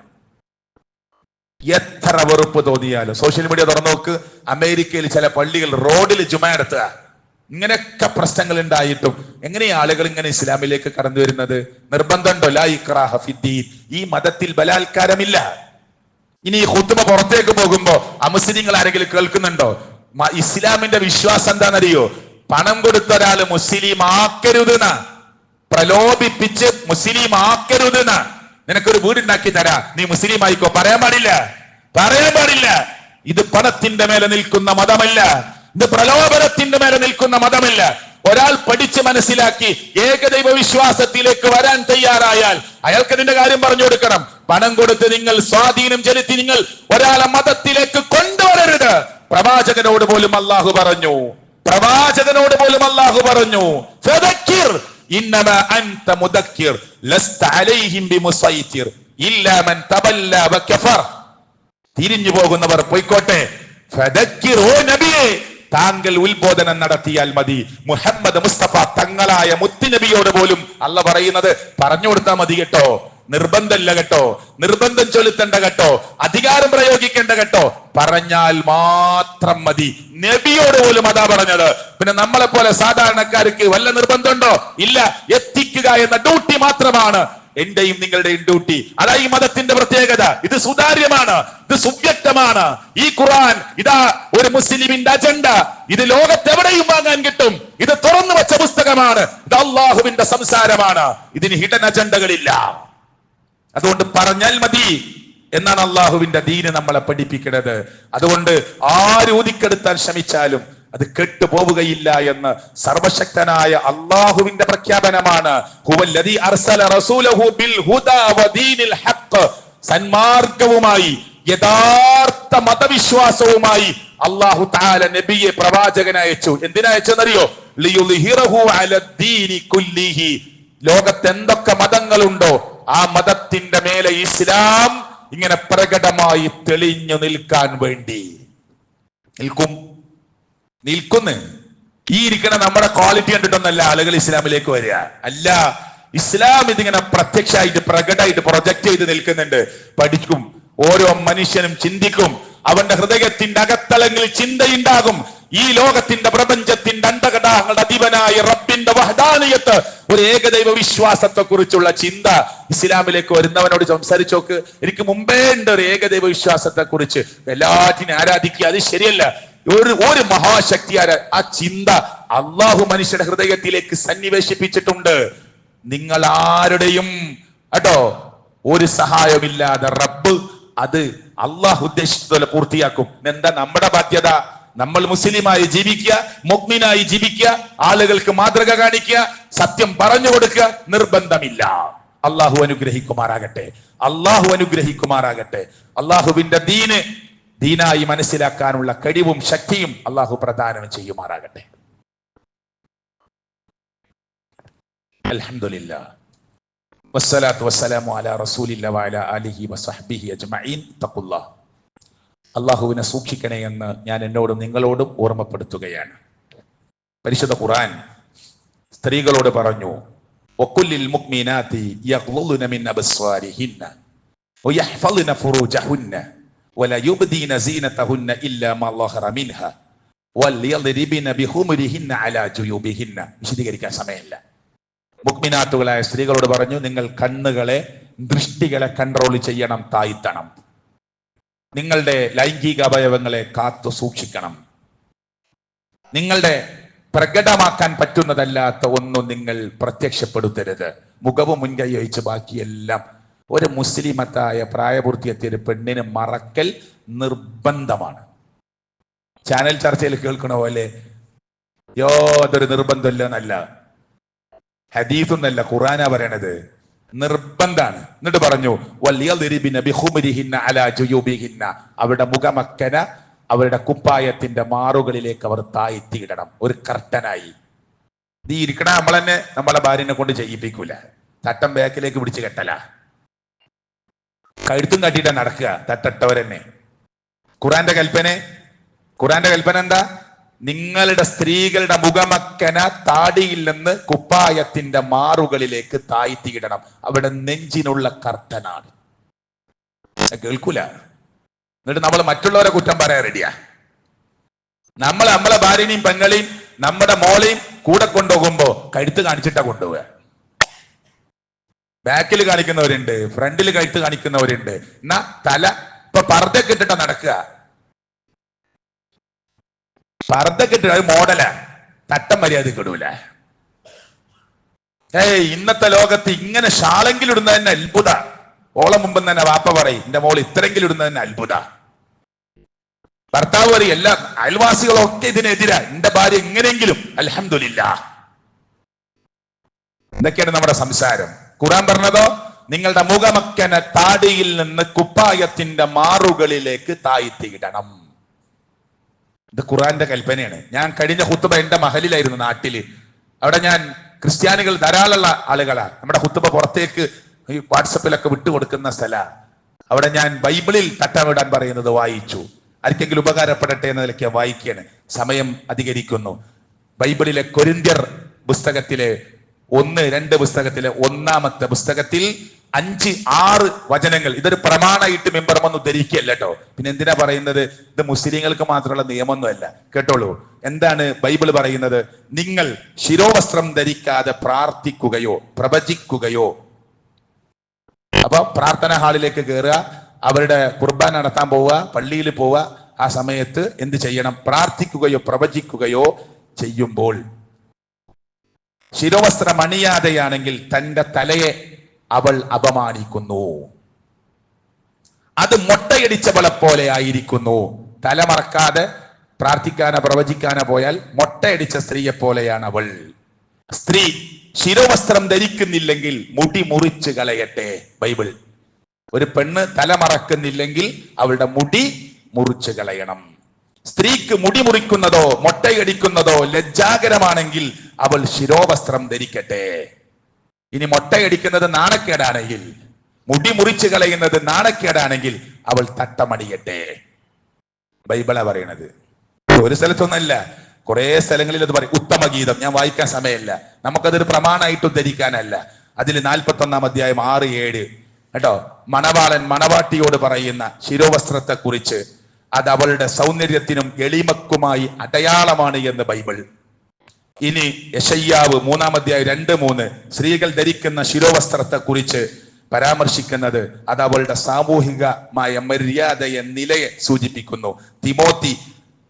എത്ര വെറുപ്പ് തോന്നിയാലും. സോഷ്യൽ മീഡിയ തുറന്നു നോക്ക്. അമേരിക്കയിൽ ചില പള്ളികൾ റോഡിൽ ജുമ നടത്തുക. ഇങ്ങനെയൊക്കെ പ്രശ്നങ്ങൾ ഉണ്ടായിട്ടും എങ്ങനെയാ ആളുകൾ ഇങ്ങനെ ഇസ്ലാമിലേക്ക് കടന്നു വരുന്നത്? നിർബന്ധമുണ്ടോ? ലാ ഇക്റാഹ ഫിദ്ദീൻ. ഈ മതത്തിൽ ബലാത്കാരമില്ല. ഇനി ഈ ഖുത്ബ പുറത്തേക്ക് പോകുമ്പോ അമുസ്ലിങ്ങൾ ആരെങ്കിലും കേൾക്കുന്നുണ്ടോ? ഇസ്ലാമിന്റെ വിശ്വാസം എന്താണെന്നറിയോ? പണം കൊടുത്ത ഒരാള് മുസ്ലിം ആക്കരുതെന്ന, പ്രലോഭിപ്പിച്ച് മുസ്ലിം ആക്കരുതെന്ന. നിനക്കൊരു വീടുണ്ടാക്കി തരാ, നീ മുസ്ലിം ആയിക്കോ, പറയാൻ പാടില്ല, പറയാൻ പാടില്ല. ഇത് പണത്തിന്റെ മേലെ നിൽക്കുന്ന മതമല്ല, ഇത് പ്രലോഭനത്തിന്റെ മേലെ നിൽക്കുന്ന മതമല്ല. ഒരാൾ പഠിച്ച് മനസ്സിലാക്കി ഏകദൈവ വിശ്വാസത്തിലേക്ക് വരാൻ തയ്യാറായാൽ അയാൾക്ക് അതിന്റെ കാര്യം പറഞ്ഞു കൊടുക്കണം. പണം കൊടുത്ത് നിങ്ങൾ സ്വാധീനം ചെലുത്തി നിങ്ങൾ ഒരാളെ മതത്തിലേക്ക് കൊണ്ടുവരരുത്. പ്രവാചകനോട് പോലും അല്ലാഹു പറഞ്ഞു, പ്രവാചകനോട് പോലും അല്ലാഹു പറഞ്ഞു, ഫദക്കിർ ഇന്നമാ അൻത മുദക്കിർ ലസ്ത അലൈഹിം ബിമുസൈതിർ ഇല്ലാ മൻ തബല്ല വകഫർ. തിരിഞ്ഞു പോകുന്നവർ പോയിക്കോട്ടെ. ഫദക്കിർ, ഓ നബിയേ, താങ്കൾ ഉത്ബോധനം നടത്തിയാൽ മതി. മുഹമ്മദ് മുസ്തഫ തങ്ങളായ മുത്തുനബിയോട് പോലും അല്ലാഹ് പറയുന്നത് പറഞ്ഞു കൊടുത്താൽ മതി കേട്ടോ. നിർബന്ധമില്ല കേട്ടോ, നിർബന്ധം ചൊലുത്തേണ്ട കേട്ടോ, അധികാരം പ്രയോഗിക്കേണ്ട കേട്ടോ, പറഞ്ഞാൽ മാത്രം മതി. നബിയോട് പോലും അതാ പറഞ്ഞത്. പിന്നെ നമ്മളെ പോലെ സാധാരണക്കാർക്ക് വല്ല നിർബന്ധമുണ്ടോ? ഇല്ല. എത്തിക്കുക എന്ന ഡ്യൂട്ടി മാത്രമാണ് എന്റെയും നിങ്ങളുടെയും ഡ്യൂട്ടി. അതാ ഈ മതത്തിന്റെ പ്രത്യേകത. ഇത് സുതാര്യമാണ്, ഇത് സുവ്യക്തമാണ്. ഈ ഖുർആൻ ഇതാ ഒരു മുസ്ലിമിന്റെ അജണ്ട. ഇത് ലോകത്തെവിടെയും വാങ്ങാൻ കിട്ടും. ഇത് തുറന്നു വെച്ച പുസ്തകമാണ്. ഇത് അള്ളാഹുവിന്റെ സംസാരമാണ്. ഇതിന് ഹിഡൻ അജണ്ടകളില്ല. അതുകൊണ്ട് പറഞ്ഞാൽ മതി എന്നാണ് അള്ളാഹുവിന്റെ ദീന് നമ്മളെ പഠിപ്പിക്കുന്നത്. അതുകൊണ്ട് ആര് ഊതിക്കെടുത്താൻ ശ്രമിച്ചാലും അത് കെട്ടുപോവുകയില്ല എന്ന് സർവശക്തനായ അള്ളാഹുവിന്റെ പ്രഖ്യാപനമാണ്. ഹുവല്ലദീ അർസല റസൂലഹു ബിൽ ഹുദാ വദീനിൽ ഹഖ്. സന്മാർഗവുമായി യഥാർത്ഥ മതവിശ്വാസവുമായി അല്ലാഹു തആല നബിയെ പ്രവാചകനയച്ചു. എന്തിനയച്ചെന്നറിയോ? ലിയുദ്ഹിറഹു അലദ്ദീനി കുല്ലിഹി. ലോകത്ത് എന്തൊക്കെ മതങ്ങളുണ്ടോ ആ മതത്തിന്റെ മേലെ ഇസ്ലാം ഇങ്ങനെ പ്രകടമായി തെളിഞ്ഞു നിൽക്കാൻ വേണ്ടി നിൽക്കുന്നു. ഈ ഇരിക്കണ നമ്മുടെ ക്വാളിറ്റി കണ്ടിട്ടൊന്നല്ല ആളുകൾ ഇസ്ലാമിലേക്ക് വരിക. അല്ല, ഇസ്ലാം ഇതിങ്ങനെ പ്രത്യക്ഷമായിട്ട് പ്രകടമായിട്ട് പ്രൊജക്ട് ചെയ്ത് നിൽക്കുന്നുണ്ട്. പഠിക്കും. ഓരോ മനുഷ്യനും ചിന്തിക്കും. അവന്റെ ഹൃദയത്തിന്റെ അകത്തളങ്ങളിൽ ചിന്തയുണ്ടാകും. ഈ ലോകത്തിന്റെ പ്രപഞ്ചത്തിന്റെ അണ്ടകടാഹങ്ങളുടെ അധിപനായ റബ്ബിന്റെ വഹദാനിയത്ത്, ഒരു ഏകദൈവ വിശ്വാസത്തെ കുറിച്ചുള്ള ചിന്ത ഇസ്ലാമിലേക്ക് വരുന്നവനോട് സംസാരിച്ചോക്ക്. എനിക്ക് മുമ്പേ ഉണ്ട് ഒരു ഏകദൈവ വിശ്വാസത്തെ കുറിച്ച്, എല്ലാറ്റിനും ആരാധിക്കുക, അത് ശരിയല്ല. ഒരു മഹാശക്തി ആ ചിന്ത അള്ളാഹു മനുഷ്യരുടെ ഹൃദയത്തിലേക്ക് സന്നിവേശിപ്പിച്ചിട്ടുണ്ട്. നിങ്ങൾ ആരുടെയും കേട്ടോ ഒരു സഹായമില്ലാതെ റബ്ബ് അത് അള്ളാഹു ഉദ്ദേശിച്ചതുപോലെ പൂർത്തിയാക്കും. എന്താ നമ്മുടെ ബാധ്യത? നമ്മൾ മുസ്ലിമായി ജീവിക്കുക, മുഅ്മിനായി ജീവിക്കുക, ആളുകൾക്ക് മാതൃക കാണിക്കുക, സത്യം പറഞ്ഞു കൊടുക്കുക. നിർബന്ധമില്ല. അള്ളാഹു അനുഗ്രഹിക്കുമാറാകട്ടെ, അള്ളാഹു അനുഗ്രഹിക്കുമാറാകട്ടെ. അള്ളാഹുവിന്റെ ദീനായി മനസ്സിലാക്കാനുള്ള കഴിവും ശക്തിയും അള്ളാഹു പ്രദാനം ചെയ്യുമാറാകട്ടെ. അൽഹംദുലില്ലാഹ് വസ്സലാത്തു വസ്സലാമു അലാ റസൂലില്ലാഹി വഅലാ ആലിഹി വസഹ്ബിഹി അജ്മഈൻ. തഖുല്ലാഹ്. അള്ളാഹുവിനെ സൂക്ഷിക്കണേ എന്ന് ഞാൻ എന്നോടും നിങ്ങളോടും ഓർമ്മപ്പെടുത്തുകയാണ്. പരിശുദ്ധ ഖുർആൻ സ്ത്രീകളോട് പറഞ്ഞു, വഖുല്ലിൽ മുഅ്മിനാതി യഗ്ളുദ്ന മിൻ അബ്സ്വാരിഹിന്ന വയഹ്ഫളിന ഫുറൂജഹുന്ന വലാ യുബ്ദീന സീനതഹുന്ന ഇല്ലാ മാ ളഹറ മിൻഹാ വൽയദ്രിബിന ബിഖുമുരിഹിന്ന അലാ ജുയൂബിഹിന്ന. വിശദീകരിക്കാൻ സമയമില്ല. മുഅ്മിനാത്തുകളായ സ്ത്രീകളോട് പറഞ്ഞു, നിങ്ങൾ കണ്ണുകളെ, ദൃഷ്ടികളെ കൺട്രോൾ ചെയ്യണം, താഴ്ത്തണം. നിങ്ങളുടെ ലൈംഗിക അവയവങ്ങളെ കാത്തു സൂക്ഷിക്കണം. നിങ്ങളുടെ പ്രകടമാക്കാൻ പറ്റുന്നതല്ലാത്ത ഒന്നും നിങ്ങൾ പ്രത്യക്ഷപ്പെടുത്തരുത്. മുഖവും മുൻകൈ ഒഴിച്ച് ബാക്കിയെല്ലാം. ഒരു മുസ്ലിമത്തായ പ്രായപൂർത്തിയെത്തിയ ഒരു പെണ്ണിന് മറക്കൽ നിർബന്ധമാണ്. ചാനൽ ചർച്ചയിൽ കേൾക്കണ പോലെ യാതൊരു നിർബന്ധമില്ല എന്നല്ല, ഹദീസൊന്നല്ല, ഖുർആനാ പറയണത്. നിർബന്ധാണ്. എന്നിട്ട് പറഞ്ഞു അവരുടെ മുഖമക്കന അവരുടെ കുപ്പായത്തിന്റെ മാറുകളിലേക്ക് അവർ താഴ്ത്തിയിടണം. ഒരു കർട്ടനായി. നീ ഇരിക്കണ നമ്മൾ തന്നെ നമ്മളെ ഭാര്യനെ കൊണ്ട് ചെയ്യിപ്പിക്കൂല. തട്ടം ബാക്കിലേക്ക് പിടിച്ച് കെട്ടല, കഴുത്തും കട്ടിയിട്ട് നടക്കുക തട്ടട്ടവരെന്നെ. ഖുറാന്റെ കൽപ്പന എന്താ? നിങ്ങളുടെ സ്ത്രീകളുടെ മുഖമക്കന താടിയിൽ നിന്ന് കുപ്പായത്തിന്റെ മാറുകളിലേക്ക് താഴ്ത്തിയിടണം. അവിടെ നെഞ്ചിനുള്ള കർട്ടനാണ്. കേൾക്കൂല. എന്നിട്ട് നമ്മൾ മറ്റുള്ളവരെ കുറ്റം പറയാൻ റെഡിയാ. നമ്മളെ ഭാര്യനെയും പെങ്ങളെയും നമ്മുടെ മോളെയും കൂടെ കൊണ്ടുപോകുമ്പോ കഴുത്ത് കാണിച്ചിട്ടാ കൊണ്ടുപോവുക. ബാക്കിൽ കാണിക്കുന്നവരുണ്ട്, ഫ്രണ്ടിൽ കഴുത്ത് കാണിക്കുന്നവരുണ്ട്. എന്നാ തല ഇപ്പൊ പർദ്ദയൊക്കെ ഇട്ടിട്ടാ നടക്കുക. പർദ്ദയൊക്കെ ഇട്ടിട്ട് അത് മോഡലാ, തട്ടം മര്യാദക്ക് ഇടൂല. ഇന്നത്തെ ലോകത്ത് ഇങ്ങനെ ഷാളെങ്കിലും ഇടുന്നത് തന്നെ അത്ഭുത. ഓളം മുമ്പ് തന്നെ വാപ്പ പറയും, എന്റെ മോൾ ഇത്രയെങ്കിലും ഇടുന്നത് തന്നെ അത്ഭുത. ഭർത്താവ് പറയും, എല്ലാ അയൽവാസികളൊക്കെ ഇതിനെതിരാ, എന്റെ ഭാര്യ എങ്ങനെയെങ്കിലും അൽഹംദുലില്ലാ. ഇതൊക്കെയാണ് നമ്മുടെ സംസാരം. ഖുർആൻ പറഞ്ഞതോ നിങ്ങളുടെ മുഖമക്കന താടിയിൽ നിന്ന് കുപ്പായത്തിന്റെ മാറുകളിലേക്ക് താഴ്ത്തിയിടണം. ഇത് ഖുർആന്റെ കൽപ്പനയാണ്. ഞാൻ കഴിഞ്ഞ ഖുത്ബ എന്റെ മഹലിലായിരുന്നു, നാട്ടില്. അവിടെ ഞാൻ ക്രിസ്ത്യാനികൾ ധാരാളമുള്ള ആളുകളാ. നമ്മുടെ ഖുത്ബ പുറത്തേക്ക് ഈ വാട്സപ്പിലൊക്കെ വിട്ടുകൊടുക്കുന്ന സ്ഥല. അവിടെ ഞാൻ ബൈബിളിൽ തട്ടമിടാൻ പറയുന്നത് വായിച്ചു. ആർക്കെങ്കിലും ഉപകാരപ്പെടട്ടെ എന്ന നിലയ്ക്ക് വായിക്കാണ്. സമയം അധികരിക്കുന്നു. ബൈബിളിലെ കൊരിന്ത്യർ പുസ്തകത്തിലെ 1-2 പുസ്തകത്തിലെ 1-ാമത്തെ പുസ്തകത്തിൽ 5-6 വചനങ്ങൾ. ഇതൊരു പ്രമാണമായിട്ട് മെമ്പർമൊന്നും ഉദ്ധരിക്കുകയല്ല കേട്ടോ. പിന്നെ എന്തിനാ പറയുന്നത്? ഇത് മുസ്ലിങ്ങൾക്ക് മാത്രമുള്ള നിയമമൊന്നുമല്ല. കേട്ടോളൂ, എന്താണ് ബൈബിൾ പറയുന്നത്? നിങ്ങൾ ശിരോവസ്ത്രം ധരിക്കാതെ പ്രാർത്ഥിക്കുകയോ പ്രവചിക്കുകയോ. അപ്പൊ പ്രാർത്ഥനാ ഹാളിലേക്ക് കയറുക, അവരുടെ കുർബാന നടത്താൻ പോവുക, പള്ളിയിൽ പോവുക. ആ സമയത്ത് എന്ത് ചെയ്യണം? പ്രാർത്ഥിക്കുകയോ പ്രവചിക്കുകയോ ചെയ്യുമ്പോൾ ശിരോവസ്ത്രം അണിയാതെയാണെങ്കിൽ തന്റെ തലയെ അവൾ അപമാനിക്കുന്നു. അത് മൊട്ടയടിച്ചവളെ പോലെ ആയിരിക്കുന്നു. തല മറക്കാതെ പ്രാർത്ഥിക്കാനോ പ്രവചിക്കാനോ പോയാൽ മൊട്ടയടിച്ച സ്ത്രീയെ പോലെയാണ് അവൾ. സ്ത്രീ ശിരോവസ്ത്രം ധരിക്കുന്നില്ലെങ്കിൽ മുടി മുറിച്ച് കളയട്ടെ. ബൈബിൾ. ഒരു പെണ്ണ് തല മറക്കുന്നില്ലെങ്കിൽ അവളുടെ മുടി മുറിച്ച് കളയണം. സ്ത്രീക്ക് മുടി മുറിക്കുന്നതോ മൊട്ടയടിക്കുന്നതോ ലജ്ജാകരമാണെങ്കിൽ അവൾ ശിരോവസ്ത്രം ധരിക്കട്ടെ. ഇനി മൊട്ടയടിക്കുന്നത് നാണക്കേടാണെങ്കിൽ, മുടി മുറിച്ച് കളയുന്നത് നാണക്കേടാണെങ്കിൽ അവൾ തട്ടമണിയട്ടെ. ബൈബിളാ പറയണത്. ഒരു സ്ഥലത്തൊന്നല്ല, കുറെ സ്ഥലങ്ങളിൽ അത് പറയും. ഉത്തമ ഗീതം ഞാൻ വായിക്കാൻ സമയമില്ല, നമുക്കതൊരു പ്രമാണമായിട്ട് ഉദ്ധരിക്കാനല്ല. അതിൽ 41-ാം അധ്യായം 6-7 കേട്ടോ. മണവാളൻ മണവാട്ടിയോട് പറയുന്ന ശിരോവസ്ത്രത്തെ കുറിച്ച്, അത് അവളുടെ സൗന്ദര്യത്തിനും എളിമക്കുമായി അടയാളമാണ് എന്ന് ബൈബിൾ. ഇനി യെശയ്യാവ് 3-ാം അധ്യായം 2-3 സ്ത്രീകൾ ധരിക്കുന്ന ശിരോവസ്ത്രത്തെ കുറിച്ച് പരാമർശിക്കുന്നത് അത് അവളുടെ സാമൂഹികമായ മര്യാദയെ നിലയെ സൂചിപ്പിക്കുന്നു. തിമോത്തി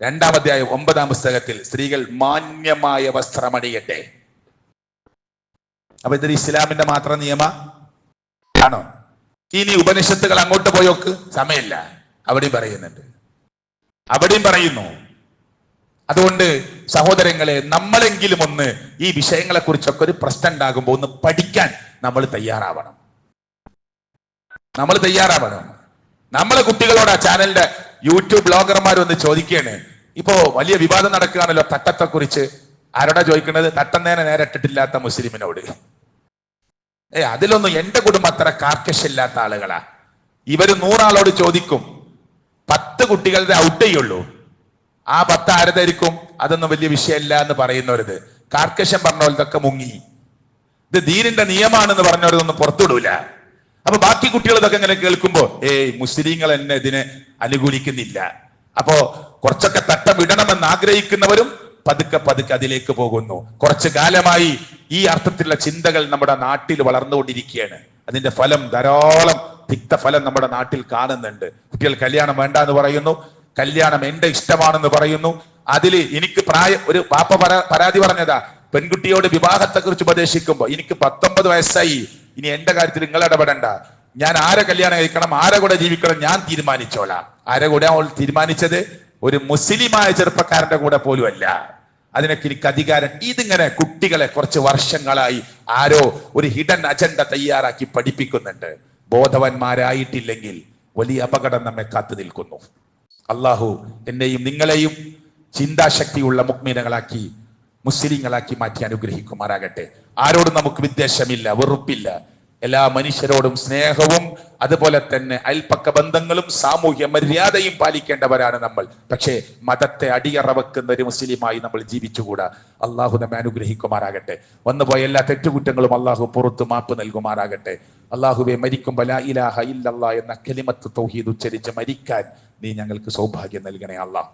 2-ാം അധ്യായം 9-ാം പുസ്തകത്തിൽ സ്ത്രീകൾ മാന്യമായ വസ്ത്രമണിയട്ടെ. അപ്പൊ ഇതൊരു ഇസ്ലാമിന്റെ മാത്രം നിയമ ആണോ? ഇനി ഉപനിഷത്തുകൾ അങ്ങോട്ട് പോയോക്ക്, സമയമില്ല. അവിടെയും പറയുന്നുണ്ട്, അവിടെയും പറയുന്നു. അതുകൊണ്ട് സഹോദരങ്ങളെ, നമ്മളെങ്കിലും ഒന്ന് ഈ വിഷയങ്ങളെ കുറിച്ചൊക്കെ ഒരു പ്രശ്നം ഉണ്ടാകുമ്പോൾ ഒന്ന് പഠിക്കാൻ നമ്മൾ തയ്യാറാവണം. നമ്മളെ കുട്ടികളോട് ആ ചാനലിന്റെ യൂട്യൂബ് ബ്ലോഗർമാർ ഒന്ന് ചോദിക്കുകയാണ്. ഇപ്പോ വലിയ വിവാദം നടക്കുകയാണല്ലോ തട്ടത്തെ കുറിച്ച്. ആരോടാ ചോദിക്കുന്നത്? തട്ടം നേരെ ഇട്ടിട്ടില്ലാത്ത മുസ്ലിമിനോട്. അതിലൊന്നും എന്റെ കുടുംബം അത്ര കാർക്കശില്ലാത്ത ആളുകളാ. ഇവര് 100 ആളോട് ചോദിക്കും, 10 കുട്ടികളുടെ ഔട്ട് ചെയ്യുള്ളൂ. ആ 10 ആരതായിരിക്കും? അതൊന്നും വലിയ വിഷയമല്ല എന്ന് പറയുന്നവരത്. കാർക്കശം പറഞ്ഞവരതൊക്കെ മുങ്ങി. ഇത് ദീനിന്റെ നിയമാണെന്ന് പറഞ്ഞവരതൊന്നും പുറത്തുവിടൂല. അപ്പൊ ബാക്കി കുട്ടികൾ ഇതൊക്കെ ഇങ്ങനെ കേൾക്കുമ്പോ മുസ്ലിങ്ങൾ എന്നെ ഇതിനെ അനുകൂലിക്കുന്നില്ല. അപ്പോ കുറച്ചൊക്കെ തട്ടം ഇടണമെന്ന് ആഗ്രഹിക്കുന്നവരും പതുക്കെ അതിലേക്ക് പോകുന്നു. കുറച്ചു കാലമായി ഈ അർത്ഥത്തിലുള്ള ചിന്തകൾ നമ്മുടെ നാട്ടിൽ വളർന്നുകൊണ്ടിരിക്കുകയാണ്. അതിന്റെ ഫലം, ധാരാളം തിക്തഫലം നമ്മുടെ നാട്ടിൽ കാണുന്നുണ്ട്. കുട്ടികൾ കല്യാണം വേണ്ട എന്ന് പറയുന്നു, കല്യാണം എന്റെ ഇഷ്ടമാണെന്ന് പറയുന്നു. അതില് എനിക്ക് ഒരു പാപ്പ പരാതി പറഞ്ഞതാ, പെൺകുട്ടിയോട് വിവാഹത്തെ കുറിച്ച് ഉപദേശിക്കുമ്പോ എനിക്ക് 19 വയസ്സായി, ഇനി എന്റെ കാര്യത്തിൽ നിങ്ങൾ ഇടപെടണ്ട, ഞാൻ ആരെ കല്യാണം കഴിക്കണം, ആരെ കൂടെ ജീവിക്കണം ഞാൻ തീരുമാനിച്ചോളാം. ആരെ കൂടെ അവൾ തീരുമാനിച്ചത്? ഒരു മുസ്ലിമായ ചെറുപ്പക്കാരന്റെ കൂടെ പോലും അല്ല. അതിനൊക്കെ എനിക്ക് അധികാരം. ഇതിങ്ങനെ കുട്ടികളെ കുറച്ച് വർഷങ്ങളായി ആരോ ഒരു ഹിഡൻ അജണ്ട തയ്യാറാക്കി പഠിപ്പിക്കുന്നുണ്ട്. ബോധവാന്മാരായിട്ടില്ലെങ്കിൽ വലിയ അപകടം നമ്മെ കാത്തു നിൽക്കുന്നു. അള്ളാഹു എന്നെയും നിങ്ങളെയും ചിന്താശക്തിയുള്ള മുഅ്മിനീങ്ങളാക്കി മുസ്ലിങ്ങളാക്കി മാറ്റി അനുഗ്രഹിക്കുമാറാകട്ടെ. ആരോടും നമുക്ക് വിദ്വേഷമില്ല, വെറുപ്പില്ല. എല്ലാ മനുഷ്യരോടും സ്നേഹവും അതുപോലെ തന്നെ അയൽപക്ക ബന്ധങ്ങളും സാമൂഹ്യ മര്യാദയും പാലിക്കേണ്ടവരാണ് നമ്മൾ. പക്ഷേ മതത്തെ അടിയറ വെക്കുന്ന ഒരു മുസ്ലിമായി നമ്മൾ ജീവിച്ചുകൂടാ. അള്ളാഹു നമ്മെ അനുഗ്രഹിക്കുമാറാകട്ടെ. വന്നുപോയ എല്ലാ തെറ്റുകുറ്റങ്ങളും അള്ളാഹു പുറത്തു മാപ്പ് നൽകുമാറാകട്ടെ. അള്ളാഹുവെ, മരിക്കുമ്പോൾ ലാ ഇലാഹ ഇല്ലല്ലാഹ് എന്ന കലിമത്ത് തൗഹീദ് ഉച്ചരിച്ച് മരിക്കാൻ നീ ഞങ്ങൾക്ക് സൗഭാഗ്യം നൽകണേ അല്ലാഹ്.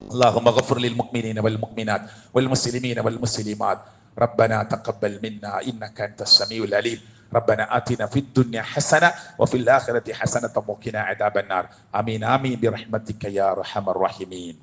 اللهم اغفر للمؤمنين والمؤمنات والمسلمين والمسلمات. ربنا تقبل منا إنك أنت السميع العليم. ربنا آتنا في الدنيا حسنة وفي الآخرة حسنة وقنا عذاب النار. آمين آمين برحمتك يا أرحم الراحمين.